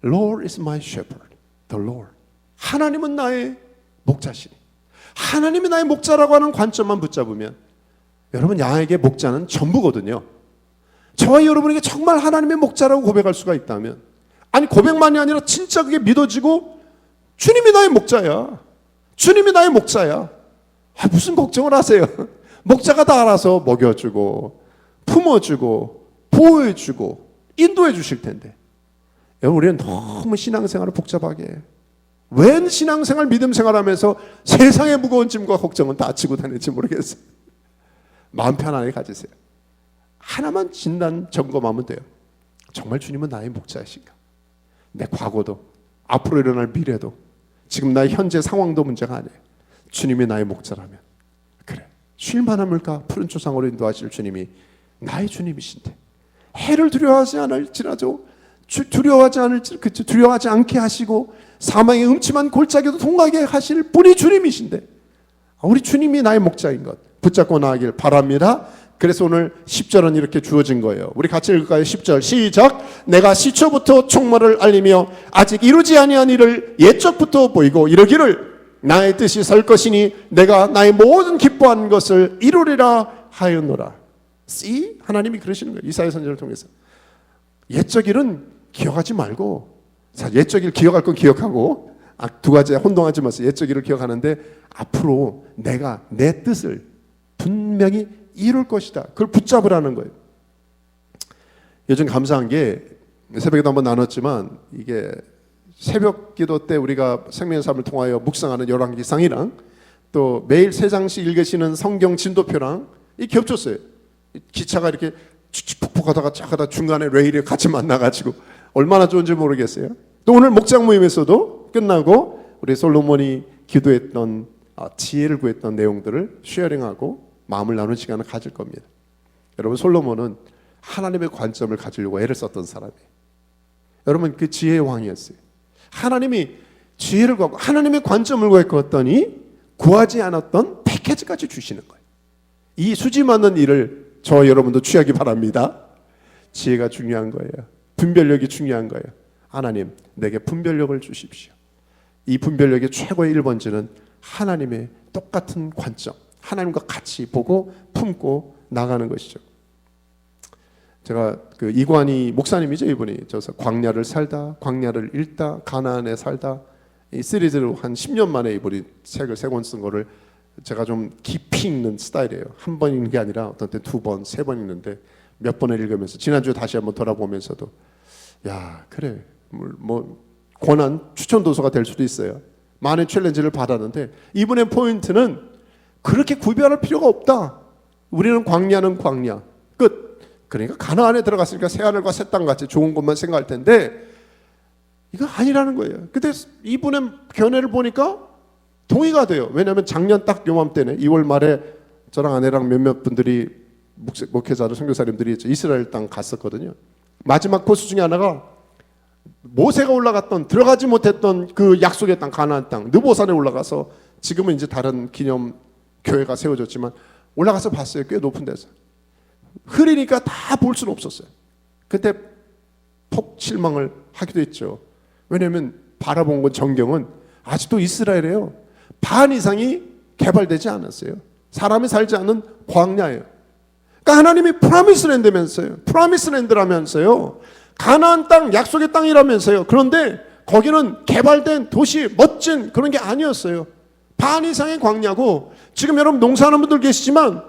Lord is my shepherd, the Lord. 하나님은 나의 목자시니. 하나님이 나의 목자라고 하는 관점만 붙잡으면, 여러분, 양에게 목자는 전부거든요. 저와 여러분에게 정말 하나님의 목자라고 고백할 수가 있다면, 아니 고백만이 아니라 진짜 그게 믿어지고, 주님이 나의 목자야, 주님이 나의 목자야, 무슨 걱정을 하세요? 목자가 다 알아서 먹여주고 품어주고 보호해주고 인도해 주실 텐데, 여러분, 우리는 너무 신앙생활을 복잡하게 해요. 웬 신앙생활 믿음생활하면서 세상의 무거운 짐과 걱정은 다 지고 다닐지 모르겠어요. 마음 편안하게 가지세요. 하나만 진단 점검하면 돼요. 정말 주님은 나의 목자이신가? 내 과거도 앞으로 일어날 미래도 지금 나의 현재 상황도 문제가 아니에요. 주님이 나의 목자라면, 그래, 쉴만한 물가 푸른 초상으로 인도하실 주님이 나의 주님이신데, 해를 두려워하지 않을지라도 두려워하지 않게 하시고 사망의 음침한 골짜기도 통과하게 하실 분이 주님이신데, 우리 주님이 나의 목자인 것 붙잡고 나가길 바랍니다. 그래서 오늘 10절은 이렇게 주어진 거예요. 우리 같이 읽을까요? 10절 시작. 내가 시초부터 총말을 알리며 아직 이루지 아니한 일을 옛적부터 보이고 이르기를 나의 뜻이 설 것이니 내가 나의 모든 기뻐하는 것을 이루리라 하였노라. See? 하나님이 그러시는 거예요. 이사야 선지자를 통해서. 옛적 일은 기억하지 말고, 옛적 일 기억할 건 기억하고, 두 가지 혼동하지 마세요. 옛적 일을 기억하는데 앞으로 내가 내 뜻을 분명히 이룰 것이다. 그걸 붙잡으라는 거예요. 요즘 감사한 게 새벽에도 한번 나눴지만, 이게 새벽 기도 때 우리가 생명의 삶을 통하여 묵상하는 열왕기상이랑 또 매일 3장씩 읽으시는 성경 진도표랑 이 겹쳤어요. 기차가 이렇게 축축폭폭 하다가 쫙 하다 중간에 레일에 같이 만나가지고 얼마나 좋은지 모르겠어요. 또 오늘 목장 모임에서도 끝나고 우리 솔로몬이 기도했던 지혜를 구했던 내용들을 쉐어링하고 마음을 나누는 시간을 가질 겁니다. 여러분, 솔로몬은 하나님의 관점을 가지려고 애를 썼던 사람이에요. 여러분, 그 지혜의 왕이었어요. 하나님이 지혜를 구하고 하나님의 관점을 구했더니 구하지 않았던 패키지까지 주시는 거예요. 이 수지 맞는 일을 저 여러분도 취하기 바랍니다. 지혜가 중요한 거예요. 분별력이 중요한 거예요. 하나님, 내게 분별력을 주십시오. 이 분별력의 최고의 1번지는 하나님의 똑같은 관점, 하나님과 같이 보고 품고 나가는 것이죠. 제가 그 이관희 목사님이죠, 이분이. 저서 광야를 살다, 광야를 읽다, 가나안에 살다, 이 시리즈로 한 10년 만에 이분이 책을 3권 쓴 거를 제가 좀 깊이 읽는 스타일이에요. 한 번 읽는 게 아니라 어떤 때 2번, 3번 읽는데 몇 번을 읽으면서 지난주에 다시 한번 돌아보면서도 야, 그래, 뭐 권한 추천 도서가 될 수도 있어요. 많은 챌린지를 받았는데 이분의 포인트는 그렇게 구별할 필요가 없다. 우리는 광야는 광야 끝. 그러니까 가나안에 들어갔으니까 새하늘과 새 땅같이 좋은 것만 생각할 텐데 이거 아니라는 거예요. 근데 이분의 견해를 보니까 동의가 돼요. 왜냐하면 작년 딱 요맘때네, 2월 말에 저랑 아내랑 몇몇 분들이 목회자들, 선교사님들이 이스라엘 땅 갔었거든요. 마지막 코스 중에 하나가 모세가 올라갔던, 들어가지 못했던 그 약속의 땅, 가나안 땅, 느보산에 올라가서, 지금은 이제 다른 기념 교회가 세워졌지만 올라가서 봤어요. 꽤 높은 데서. 흐리니까 다 볼 수는 없었어요. 그때 폭 실망을 하기도 했죠. 왜냐하면 바라본 건 전경은 아직도 이스라엘이에요. 반 이상이 개발되지 않았어요. 사람이 살지 않는 광야예요. 그러니까 하나님이 프라미스랜드면서요. 프라미스랜드라면서요. 가나안 땅, 약속의 땅이라면서요. 그런데 거기는 개발된 도시, 멋진 그런 게 아니었어요. 반 이상의 광야고, 지금 여러분 농사하는 분들 계시지만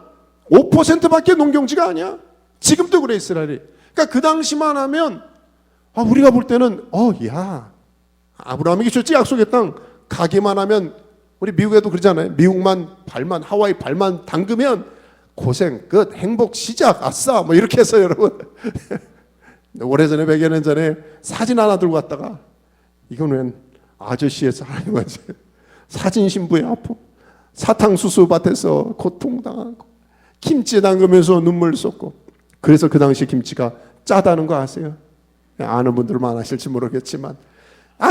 5%밖에 농경지가 아니야. 지금도 그래, 이스라엘이. 그러니까 그 당시만 하면 우리가 볼 때는 야, 아브라함이 줬지 약속의 땅. 가기만 하면, 우리 미국에도 그러잖아요. 미국만 발만, 하와이 발만 담그면 고생 끝, 행복 시작, 아싸, 뭐 이렇게 해서 여러분. 오래전에 100여 년 전에 사진 하나 들고 왔다가 이건 웬 아저씨에서 하나님 사진 신부의 아픔, 사탕수수 밭에서 고통당하고 김치 담그면서 눈물 쏟고. 그래서 그 당시 김치가 짜다는 거 아세요? 아는 분들은 많으실지 모르겠지만,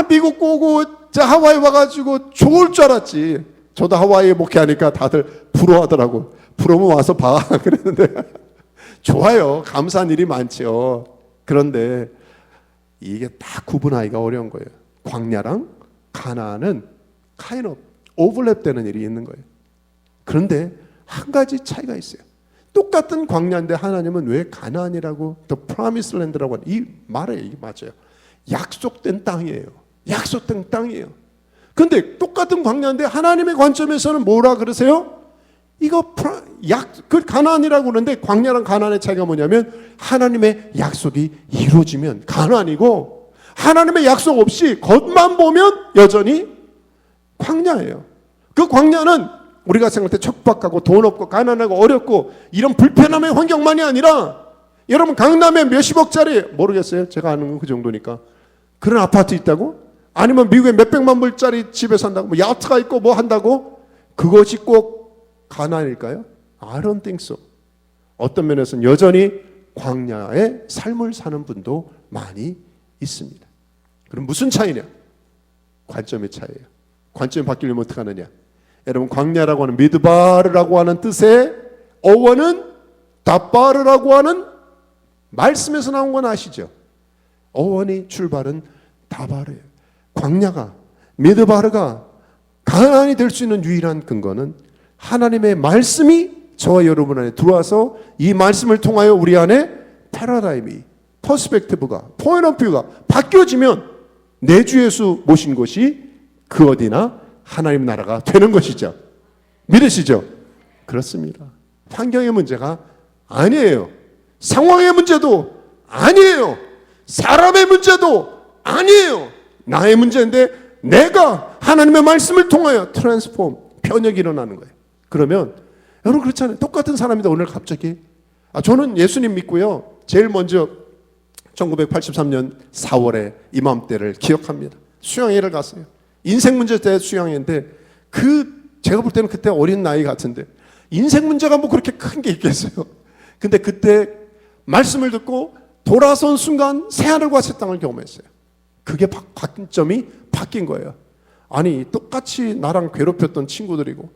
미국 오고 하와이 와가지고 좋을 줄 알았지. 저도 하와이에 목회하니까 다들 부러워하더라고. 부러우면 와서 봐 그랬는데 좋아요. 감사한 일이 많죠. 그런데 이게 다 구분하기가 어려운 거예요. 광야랑 가나안은 kind of 오버랩되는 일이 있는 거예요. 그런데 한 가지 차이가 있어요. 똑같은 광야인데 하나님은 왜 가나안이라고, The Promised Land라고 하는 이 말에 이게 맞아요. 약속된 땅이에요. 약속된 땅이에요. 그런데 똑같은 광야인데 하나님의 관점에서는 뭐라 그러세요? 이거 그 가나안이라고 그러는데, 광야랑 가나안의 차이가 뭐냐면 하나님의 약속이 이루어지면 가나안이고, 하나님의 약속 없이 겉만 보면 여전히 광야예요. 그 광야는 우리가 생각할 때 척박하고 돈 없고 가난하고 어렵고 이런 불편함의 환경만이 아니라, 여러분 강남에 몇십억짜리, 모르겠어요, 제가 아는 건 그 정도니까, 그런 아파트 있다고? 아니면 미국에 몇백만 불짜리 집에 산다고? 뭐 야트가 있고 뭐 한다고? 그것이 꼭 가나안일까요? I don't think so. 어떤 면에서는 여전히 광야의 삶을 사는 분도 많이 있습니다. 그럼 무슨 차이냐? 관점의 차이예요. 관점이 바뀌려면 어떻게 하느냐? 여러분, 광야라고 하는 미드바르라고 하는 뜻의 어원은 다바르라고 하는 말씀에서 나온 건 아시죠? 어원이 출발은 다바르예요. 광야가, 미드바르가 가나안이 될 수 있는 유일한 근거는 하나님의 말씀이 저와 여러분 안에 들어와서 이 말씀을 통하여 우리 안에 패러다임이, 퍼스펙티브가, 포인트 오브 뷰가 바뀌어지면 내 주 예수 모신 곳이 그 어디나 하나님 나라가 되는 것이죠. 믿으시죠? 그렇습니다. 환경의 문제가 아니에요. 상황의 문제도 아니에요. 사람의 문제도 아니에요. 나의 문제인데 내가 하나님의 말씀을 통하여 트랜스폼, 변혁이 일어나는 거예요. 그러면 여러분 그렇잖아요. 똑같은 사람인데 오늘 갑자기 저는 예수님 믿고요. 제일 먼저 1983년 4월에 이맘때를 기억합니다. 수양회를 갔어요. 인생 문제 때 수양회인데 제가 볼 때는 그때 어린 나이 같은데 인생 문제가 뭐 그렇게 큰 게 있겠어요. 근데 그때 말씀을 듣고 돌아선 순간 새하늘과 새 땅을 경험했어요. 그게 관점이 바뀐 거예요. 아니 똑같이 나랑 괴롭혔던 친구들이고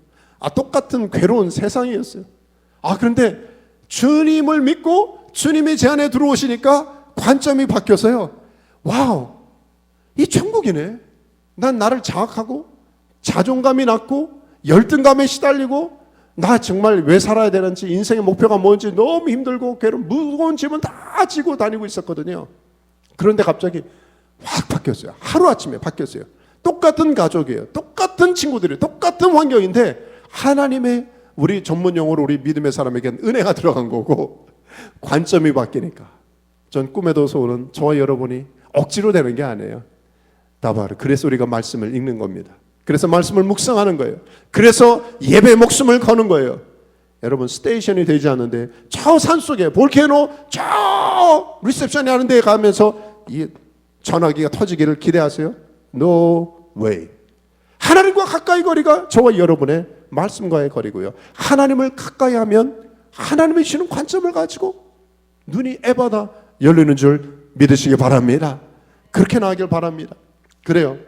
똑같은 괴로운 세상이었어요. 그런데 주님을 믿고 주님이 제 안에 들어오시니까 관점이 바뀌어서요. 와우, 이 천국이네. 난 나를 자학하고 자존감이 낮고 열등감에 시달리고 나 정말 왜 살아야 되는지 인생의 목표가 뭔지 너무 힘들고 무거운 짐은 다 지고 다니고 있었거든요. 그런데 갑자기 확 바뀌었어요. 하루아침에 바뀌었어요. 똑같은 가족이에요. 똑같은 친구들이에요. 똑같은 환경인데 하나님의, 우리 전문 용어로 우리 믿음의 사람에게는 은혜가 들어간 거고 관점이 바뀌니까 전 꿈에도 오는 저와 여러분이 억지로 되는 게 아니에요. 다바르. 그래서 우리가 말씀을 읽는 겁니다. 그래서 말씀을 묵상하는 거예요. 그래서 예배 목숨을 거는 거예요. 여러분 스테이션이 되지 않는데 저 산속에 볼케이노 저 리셉션이 하는 데에 가면서 이 전화기가 터지기를 기대하세요? No way. 하나님과 가까이 거리가 저와 여러분의 말씀과의 거리고요. 하나님을 가까이 하면 하나님이 주시는 관점을 가지고 눈이 에바다 열리는 줄 믿으시기 바랍니다. 그렇게 나가길 바랍니다. 그래요.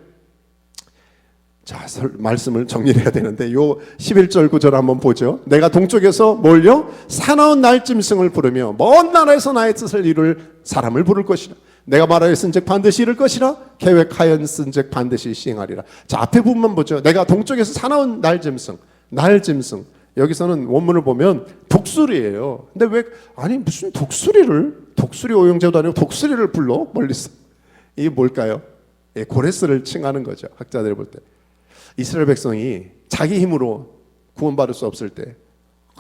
자, 말씀을 정리해야 되는데 요 11절 9절 한번 보죠. 내가 동쪽에서 뭘요? 사나운 날짐승을 부르며 먼 나라에서 나의 뜻을 이룰 사람을 부를 것이라. 내가 말하였은즉 반드시 이룰 것이라. 계획하였은즉 반드시 시행하리라. 자, 앞에 부분만 보죠. 내가 동쪽에서 사나운 날짐승. 여기서는 원문을 보면 독수리예요. 근데 왜 무슨 독수리 오형제도 아니고 독수리를 불러 멀리서. 이게 뭘까요? 고레스를 칭하는 거죠. 학자들이 볼 때. 이스라엘 백성이 자기 힘으로 구원받을 수 없을 때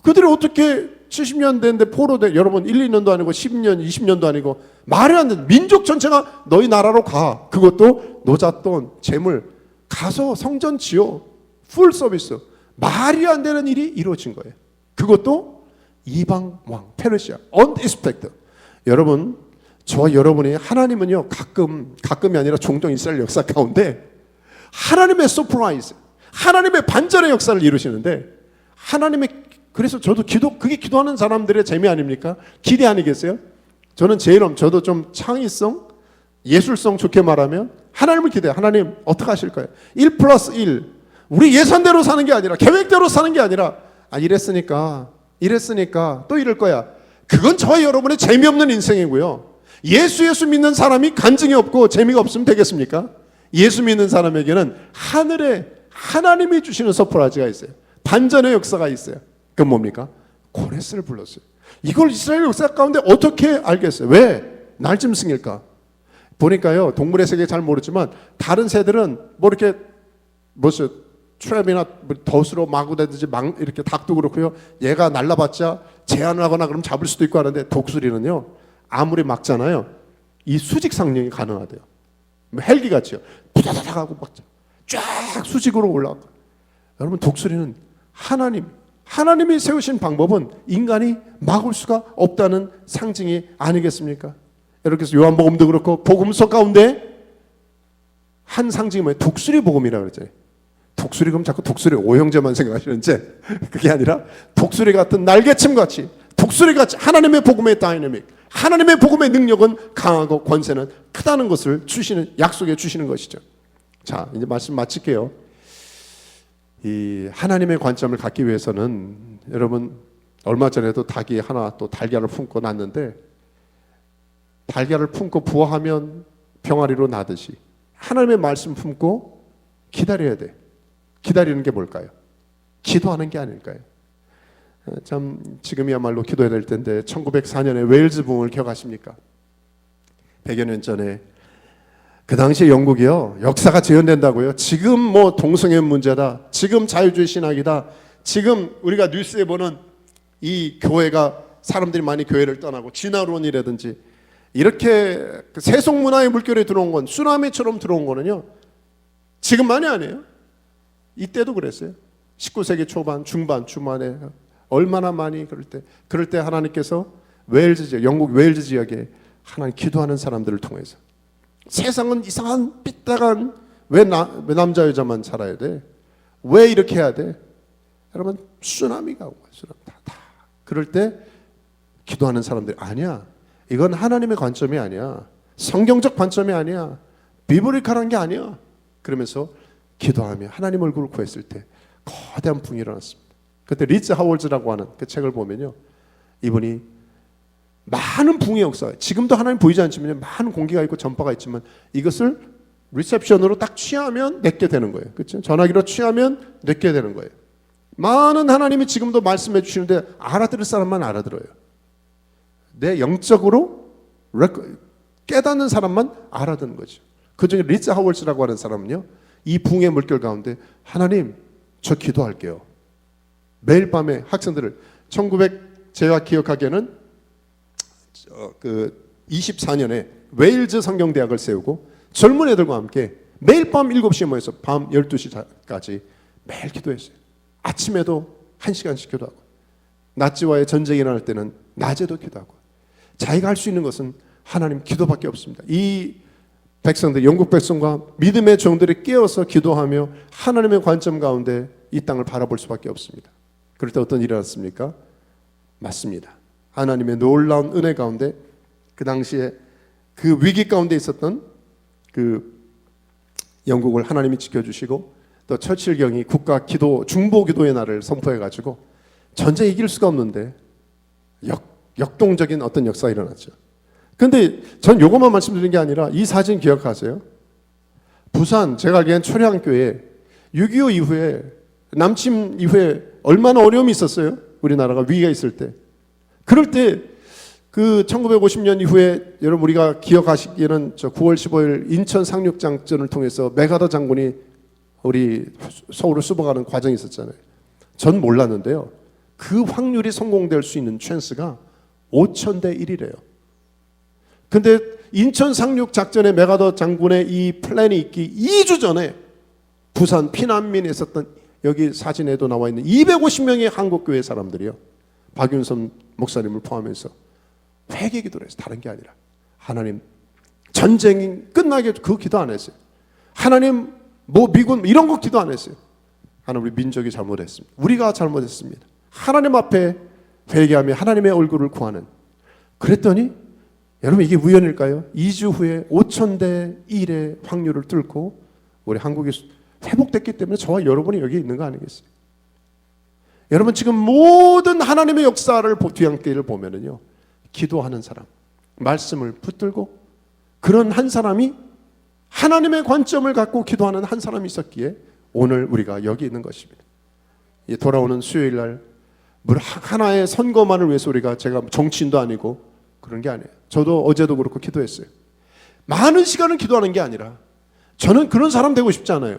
그들이 어떻게 70년 됐는데 포로돼, 여러분 1, 2년도 아니고 10년, 20년도 아니고 말이 안 되는 민족 전체가 너희 나라로 가. 그것도 노잣돈, 재물 가서 성전 지어. 풀 서비스. 말이 안 되는 일이 이루어진 거예요. 그것도 이방 왕 페르시아 unexpected. 여러분 저와 여러분이 하나님은요 가끔이 아니라 종종 이스라엘 역사 가운데 하나님의 서프라이즈, 하나님의 반전의 역사를 이루시는데 그래서 저도 그게 기도하는 사람들의 재미 아닙니까? 기대 아니겠어요? 저도 좀 창의성, 예술성 좋게 말하면 하나님을 기대해요. 하나님 어떻게 하실 거예요? 1+1 우리 예산대로 사는 게 아니라 계획대로 사는 게 아니라 이랬으니까 또 이럴 거야. 그건 저와 여러분의 재미없는 인생이고요. 예수 믿는 사람이 간증이 없고 재미가 없으면 되겠습니까? 예수 믿는 사람에게는 하늘에 하나님이 주시는 서프라이즈가 있어요. 반전의 역사가 있어요. 그건 뭡니까? 고레스를 불렀어요. 이걸 이스라엘 역사 가운데 어떻게 알겠어요? 왜 날짐승일까? 보니까요, 동물의 세계 잘 모르지만 다른 새들은 이렇게 트랩이나 덫으로 마구대든지 이렇게 닭도 그렇고요. 얘가 날라봤자 제한을 하거나 그럼 잡을 수도 있고 하는데 독수리는요, 아무리 막잖아요, 이 수직 상령이 가능하대요. 헬기같이요. 부다다닥 하고 막 쫙 수직으로 올라가. 여러분 독수리는 하나님이 세우신 방법은 인간이 막을 수가 없다는 상징이 아니겠습니까? 이렇게 해서 요한복음도 그렇고 복음서 가운데 한 상징이 뭐예요? 독수리 복음이라고 그러죠. 독수리 그럼 자꾸 독수리 오형제만 생각하시는지 그게 아니라 독수리 같은 날개침같이 독수리같이 하나님의 복음의 다이내믹, 하나님의 복음의 능력은 강하고 권세는 크다는 것을 주시는, 약속해 주시는 것이죠. 자, 이제 말씀 마칠게요. 이 하나님의 관점을 갖기 위해서는 여러분 얼마 전에도 닭이 하나 또 달걀을 품고 났는데, 달걀을 품고 부화하면 병아리로 나듯이 하나님의 말씀 품고 기다려야 돼. 기다리는 게 뭘까요? 기도하는 게 아닐까요? 참 지금이야말로 기도해야 될 텐데, 1904년에 웨일즈 붕을 기억하십니까? 100여 년 전에 그 당시에 영국이요, 역사가 재현된다고요. 지금 뭐 동성애 문제다, 지금 자유주의 신학이다, 지금 우리가 뉴스에 보는 이 교회가, 사람들이 많이 교회를 떠나고 진화론이라든지 이렇게 세속 문화의 물결에 들어온 건, 쓰나미처럼 들어온 거는요, 지금만이 아니에요. 이때도 그랬어요. 19세기 초반, 중반, 중반에 얼마나 많이 그럴 때 하나님께서 웨일즈 지역, 영국 웨일즈 지역에 하나님 기도하는 사람들을 통해서, 세상은 이상한 삐딱한, 왜 남자 여자만 살아야 돼? 왜 이렇게 해야 돼? 여러분, 쓰나미가 오고, 쓰나미 다. 그럴 때 기도하는 사람들이, 아니야, 이건 하나님의 관점이 아니야, 성경적 관점이 아니야, 비브리컬한 게 아니야. 그러면서 기도하며 하나님 얼굴을 구했을 때 거대한 붕이 일어났습니다. 그때 리츠 하월즈라고 하는 그 책을 보면요, 이분이 많은 붕의 역사, 지금도 하나님 보이지 않지만 많은 공기가 있고 전파가 있지만, 이것을 리셉션으로 딱 취하면 내게 되는 거예요. 그렇죠? 전화기로 취하면 내게 되는 거예요. 많은 하나님이 지금도 말씀해 주시는데 알아들을 사람만 알아들어요. 내 영적으로 깨닫는 사람만 알아듣는 거죠. 그중에 리츠 하월즈라고 하는 사람은요, 이 붕의 물결 가운데, 하나님, 저 기도할게요. 매일 밤에 학생들을, 제가 기억하기에는 24년에 웨일즈 성경대학을 세우고 젊은 애들과 함께 매일 밤 7시에 모여서 밤 12시까지 매일 기도했어요. 아침에도 1시간씩 기도하고, 나치와의 전쟁이 일어날 때는 낮에도 기도하고. 자기가 할 수 있는 것은 하나님 기도밖에 없습니다. 이 백성들, 영국 백성과 믿음의 종들이 깨어서 기도하며 하나님의 관점 가운데 이 땅을 바라볼 수밖에 없습니다. 그럴 때 어떤 일이 일어났습니까? 맞습니다. 하나님의 놀라운 은혜 가운데, 그 당시에 그 위기 가운데 있었던 그 영국을 하나님이 지켜주시고, 또 처칠 경이 국가 기도, 중보 기도의 날을 선포해가지고 전쟁 이길 수가 없는데 역동적인 어떤 역사가 일어났죠. 근데 전 요것만 말씀드리는 게 아니라, 이 사진 기억하세요? 부산, 제가 알기엔 초량교회 6.25 이후에, 남침 이후에 얼마나 어려움이 있었어요? 우리나라가 위기가 있을 때. 그럴 때 그 1950년 이후에, 여러분 우리가 기억하시기에는 9월 15일 인천 상륙작전을 통해서 메가더 장군이 우리 서울을 수복하는 과정이 있었잖아요. 전 몰랐는데요, 그 확률이 성공될 수 있는 찬스가 5,000대 1이래요. 근데 인천 상륙작전의 메가더 장군의 이 플랜이 있기 2주 전에 부산 피난민에 있었던, 여기 사진에도 나와 있는 250명의 한국교회 사람들이요, 박윤선 목사님을 포함해서 회개 기도를 했어요. 다른 게 아니라, 하나님, 전쟁이 끝나게 그 기도 안 했어요. 하나님, 뭐 미군 이런 거 기도 안 했어요. 하나님, 우리 민족이 잘못했습니다. 우리가 잘못했습니다. 하나님 앞에 회개하며 하나님의 얼굴을 구하는. 그랬더니 여러분, 이게 우연일까요? 2주 후에 5,000대 1의 확률을 뚫고 우리 한국이 회복됐기 때문에 저와 여러분이 여기 있는 거 아니겠어요? 여러분, 지금 모든 하나님의 역사를 뒤안길을 보면은요, 기도하는 사람, 말씀을 붙들고 그런 한 사람이, 하나님의 관점을 갖고 기도하는 한 사람이 있었기에 오늘 우리가 여기 있는 것입니다. 돌아오는 수요일 날 하나의 선거만을 위해서 우리가, 제가 정치인도 아니고 그런 게 아니에요. 저도 어제도 그렇고 기도했어요. 많은 시간을 기도하는 게 아니라, 저는 그런 사람 되고 싶지 않아요.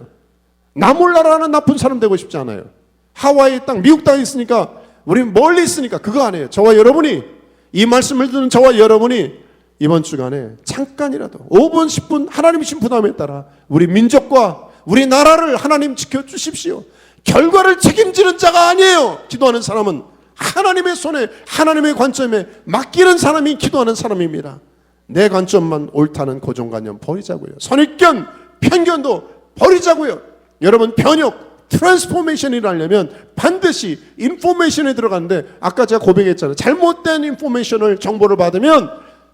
나 몰라라는 나쁜 사람 되고 싶지 않아요. 하와이 땅, 미국 땅에 있으니까, 우리 멀리 있으니까 그거 아니에요. 저와 여러분이, 이 말씀을 듣는 저와 여러분이 이번 주간에 잠깐이라도 5분 10분 하나님이 주신 부담에 따라 우리 민족과 우리 나라를 하나님 지켜주십시오. 결과를 책임지는 자가 아니에요. 기도하는 사람은 하나님의 손에, 하나님의 관점에 맡기는 사람이 기도하는 사람입니다. 내 관점만 옳다는 고정관념 버리자고요. 선입견, 편견도 버리자고요. 여러분, 편협, 트랜스포메이션이 하려면 반드시 인포메이션에 들어가는데, 아까 제가 고백했잖아요. 잘못된 인포메이션을, 정보를 받으면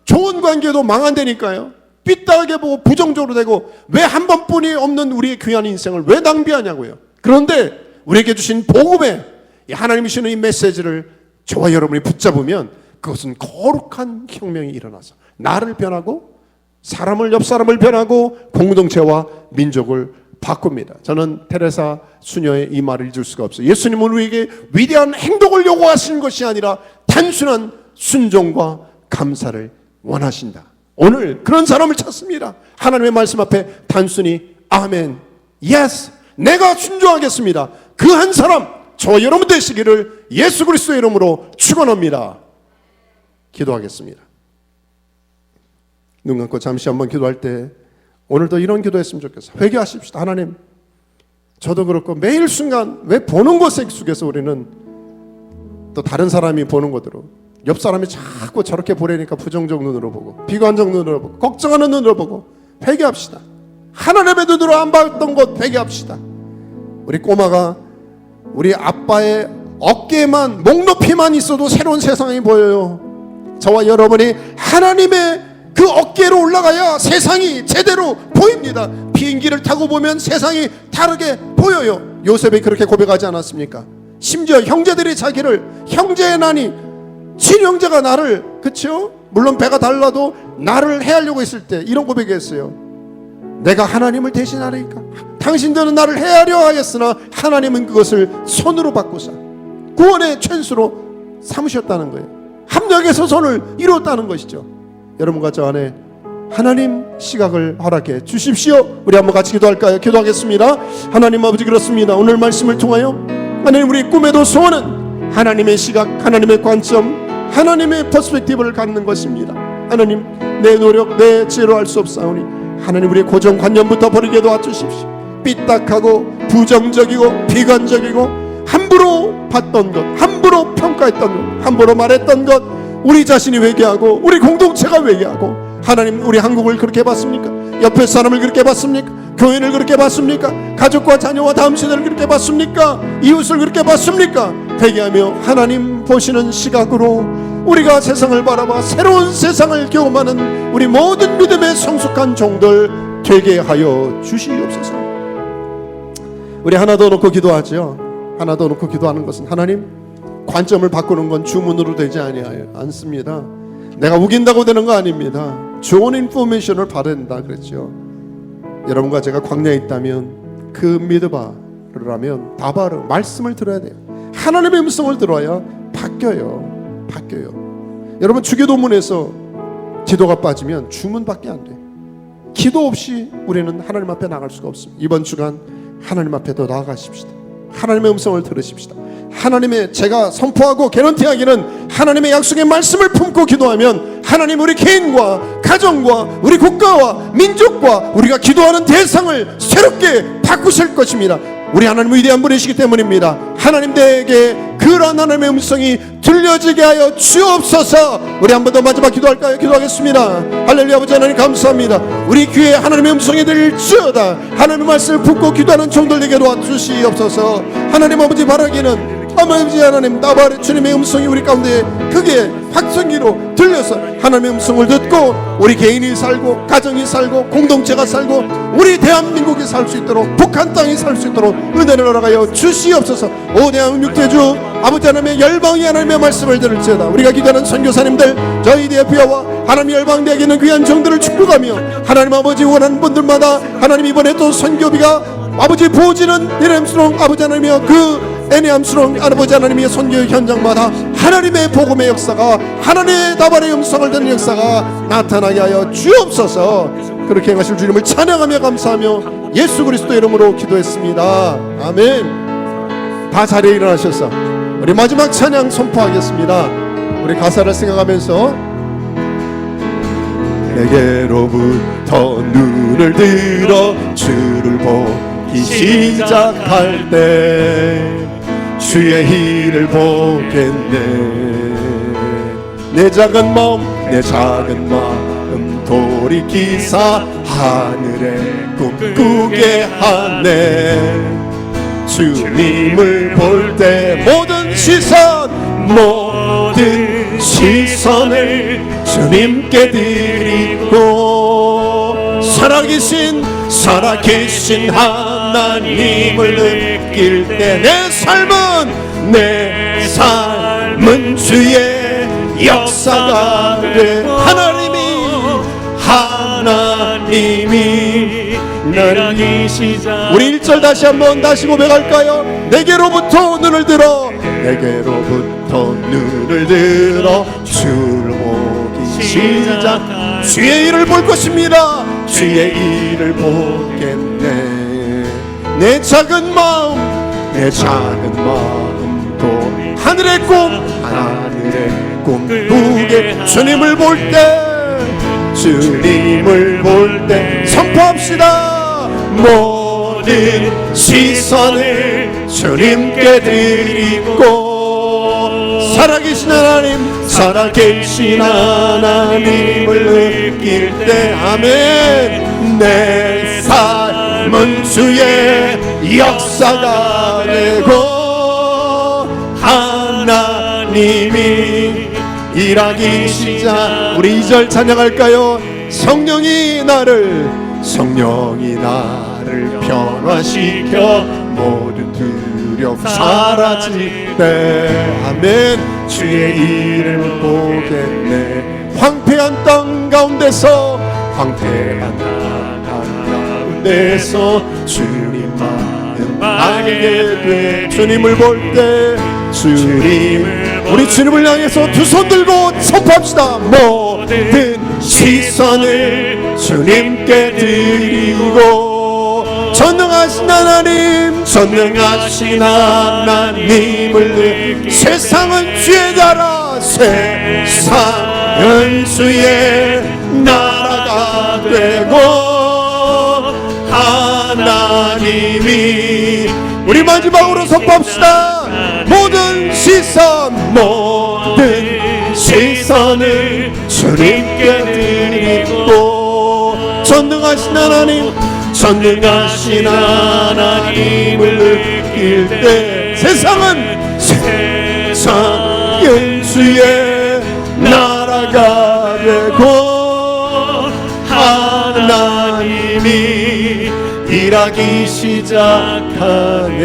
좋은 관계도 망한다니까요. 삐딱하게 보고 부정적으로 되고, 왜 한 번뿐이 없는 우리의 귀한 인생을 왜 낭비하냐고요. 그런데 우리에게 주신 복음에 하나님이 주시는 이 메시지를 저와 여러분이 붙잡으면 그것은 거룩한 혁명이 일어나서 나를 변하고 사람을, 옆 사람을 변하고 공동체와 민족을 바꿉니다. 저는 테레사 수녀의 이 말을 잊을 수가 없어요. 예수님은 우리에게 위대한 행동을 요구하시는 것이 아니라 단순한 순종과 감사를 원하신다. 오늘 그런 사람을 찾습니다. 하나님의 말씀 앞에 단순히 아멘, 예스, 내가 순종하겠습니다. 그 한 사람, 저 여러분 되시기를 예수 그리스도의 이름으로 축원합니다. 기도하겠습니다. 눈 감고 잠시 한번 기도할 때 오늘도 이런 기도했으면 좋겠어요. 회개하십시다. 하나님, 저도 그렇고 매일 순간 왜 보는 것에 익숙해서 우리는 또 다른 사람이 보는 것대로, 옆 사람이 자꾸 저렇게 보려니까 부정적 눈으로 보고, 비관적 눈으로 보고, 걱정하는 눈으로 보고. 회개합시다. 하나님의 눈으로 안 봤던 것 회개합시다. 우리 꼬마가 우리 아빠의 어깨만, 목 높이만 있어도 새로운 세상이 보여요. 저와 여러분이 하나님의 그 어깨로 올라가야 세상이 제대로 보입니다. 비행기를 타고 보면 세상이 다르게 보여요. 요셉이 그렇게 고백하지 않았습니까? 심지어 형제들이 자기를, 형제의 난이, 친형제가 나를, 그쵸? 물론 배가 달라도 나를 해하려고 했을 때 이런 고백했어요. 내가 하나님을 대신하리까? 당신들은 나를 해하려 하였으나 하나님은 그것을 손으로 바꾸사 구원의 최수로 삼으셨다는 거예요. 합력에서 손을 이뤘다는 것이죠. 여러분과 저 안에 하나님 시각을 허락해 주십시오. 우리 한번 같이 기도할까요? 기도하겠습니다. 하나님 아버지, 그렇습니다. 오늘 말씀을 통하여 하나님, 우리 꿈에도 소원은 하나님의 시각, 하나님의 관점, 하나님의 퍼스펙티브를 갖는 것입니다. 하나님, 내 노력, 내 지혜로 할 수 없사오니 하나님, 우리의 고정관념부터 버리게 도와주십시오. 삐딱하고 부정적이고 비관적이고 함부로 봤던 것, 함부로 평가했던 것, 함부로 말했던 것, 우리 자신이 회개하고 우리 공동체가 회개하고. 하나님, 우리 한국을 그렇게 봤습니까? 옆에 사람을 그렇게 봤습니까? 교인을 그렇게 봤습니까? 가족과 자녀와 다음 세대를 그렇게 봤습니까? 이웃을 그렇게 봤습니까? 회개하며 하나님 보시는 시각으로 우리가 세상을 바라봐 새로운 세상을 경험하는 우리 모든 믿음의 성숙한 종들 되게 하여 주시옵소서. 우리 하나 더 놓고 기도하죠. 하나 더 놓고 기도하는 것은, 하나님, 관점을 바꾸는 건 주문으로 되지 않습니다. 내가 우긴다고 되는 거 아닙니다. 좋은 인포메이션을 받아야 그랬죠. 여러분과 제가 광야에 있다면 그 미드바르라면 다바르 말씀을 들어야 돼요. 하나님의 음성을 들어야 바뀌어요. 여러분, 주기도문에서 기도가 빠지면 주문밖에 안 돼요. 기도 없이 우리는 하나님 앞에 나갈 수가 없습니다. 이번 주간 하나님 앞에 더 나아가십시다. 하나님의 음성을 들으십시다. 하나님의, 제가 선포하고 개런티하기는 하나님의 약속의 말씀을 품고 기도하면 하나님 우리 개인과 가정과 우리 국가와 민족과 우리가 기도하는 대상을 새롭게 바꾸실 것입니다. 우리 하나님 위대한 분이시기 때문입니다. 하나님, 내게 그런 하나님의 음성이 들려지게 하여 주옵소서. 우리 한 번 더 마지막 기도할까요? 기도하겠습니다. 할렐루야. 아버지 하나님, 감사합니다. 우리 귀에 하나님의 음성이 들릴지어다. 하나님의 말씀을 품고 기도하는 종들 되게 도와주시옵소서. 하나님 아버지, 바라기는 아버지 하나님, 나발의 주님의 음성이 우리 가운데 크게 확성기로 들려서 하나님의 음성을 듣고 우리 개인이 살고 가정이 살고 공동체가 살고 우리 대한민국이 살 수 있도록, 북한 땅이 살 수 있도록 은혜를 허락하여 주시옵소서. 오 대한민국 대주 아버지 하나님의 열방이 하나님의 말씀을 들을지어다. 우리가 기도하는 선교사님들, 저희 대표와 하나님 열방대에게 있는 귀한 종들을 축복하며 하나님 아버지, 원하는 분들마다 하나님 이번에 또 선교비가 아버지 부어지는 예렘스러운 아버지 하나님이여, 그 애니함스러운 아버지 하나님의 선교 현장마다 하나님의 복음의 역사가, 하나님의 다발의 음성을 듣는 역사가 나타나게 하여 주옵소서. 그렇게 행하실 주님을 찬양하며 감사하며 예수 그리스도 이름으로 기도했습니다. 아멘. 다 자리에 일어나셔서 우리 마지막 찬양 선포하겠습니다. 우리 가사를 생각하면서, 내게로부터 눈을 들어 주를 보기 시작할 때 주의 일을 보겠네. 내 작은 마음 돌이키사 하늘에 꿈꾸게 하네. 주님을 볼 때 모든 시선을 주님께 드리고 살아계신 하나님을 느낄 때 내 삶은 주의 역사가 돼 하나님이 나를 일하기시작. 우리 1절 다시 고백할까요? 내게로부터 눈을 들어 줄 보기 시작. 주의 일을 볼 것입니다. 주의 일을 보겠네. 내 작은 마음도 하늘의 꿈 꾸게 주님을 볼 때 선포합시다. 모든 시선을 주님께 드리고 살아계신 하나님을 느낄 때 아멘. 내 삶은 주의 역사가 되고 하나님이 일하기 시작. 우리 2절 찬양할까요? 성령이 나를 변화시켜 모든 두려움 사라질 때 아멘. 주의 이름을 보겠네. 황폐한 땅 가운데서 주님만 알게 돼. 주님을 볼 때 우리 주님을 향해서 두 손 들고 선포합시다. 모든 시선을 주님께 드리고 전능하신 하나님을 느끼 세상은 주의 나라 세상은 주의 나라가 되고 하나님이 우리 마지막으로 선포합시다. 모든 시선을 주님께 드리고 전능하신 하나님을 느낄 때 세상은 주의 나라가 되고 하나님이 일하기 시작하네.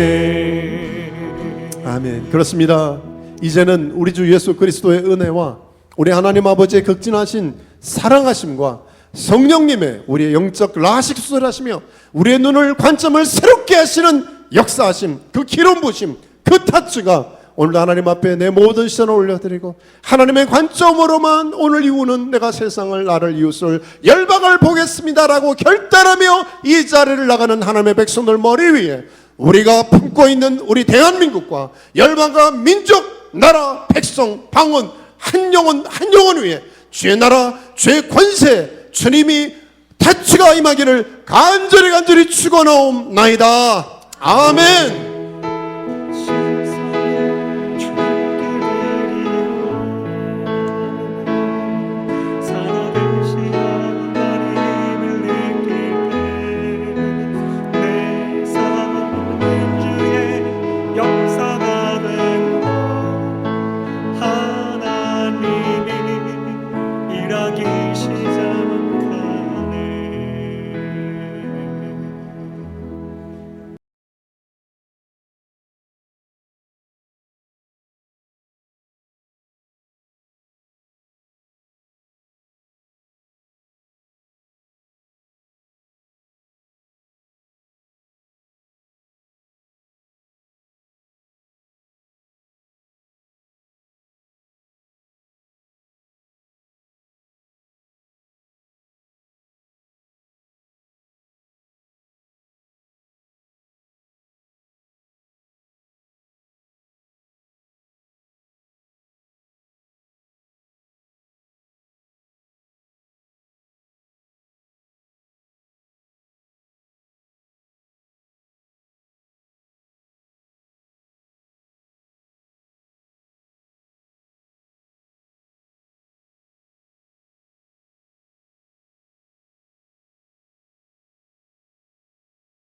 아멘. 그렇습니다. 이제는 우리 주 예수 그리스도의 은혜와 우리 하나님 아버지의 극진하신 사랑하심과 성령님의 우리의 영적 라식수술하시며 우리의 눈을 관점을 새롭게 하시는 역사하심, 그 기름 부심, 그 타치가 오늘 하나님 앞에 내 모든 시선을 올려드리고 하나님의 관점으로만 오늘 이후는 내가 세상을 나를 이웃을 열방을 보겠습니다라고 결단하며 이 자리를 나가는 하나님의 백성들 머리 위에 우리가 품고 있는 우리 대한민국과 열방과 민족, 나라, 백성, 방언 한 영혼 위에 주의 나라, 주의 권세 주님이 타치가 임하기를 간절히 축원하옵나이다. 아멘. 일하기 시작.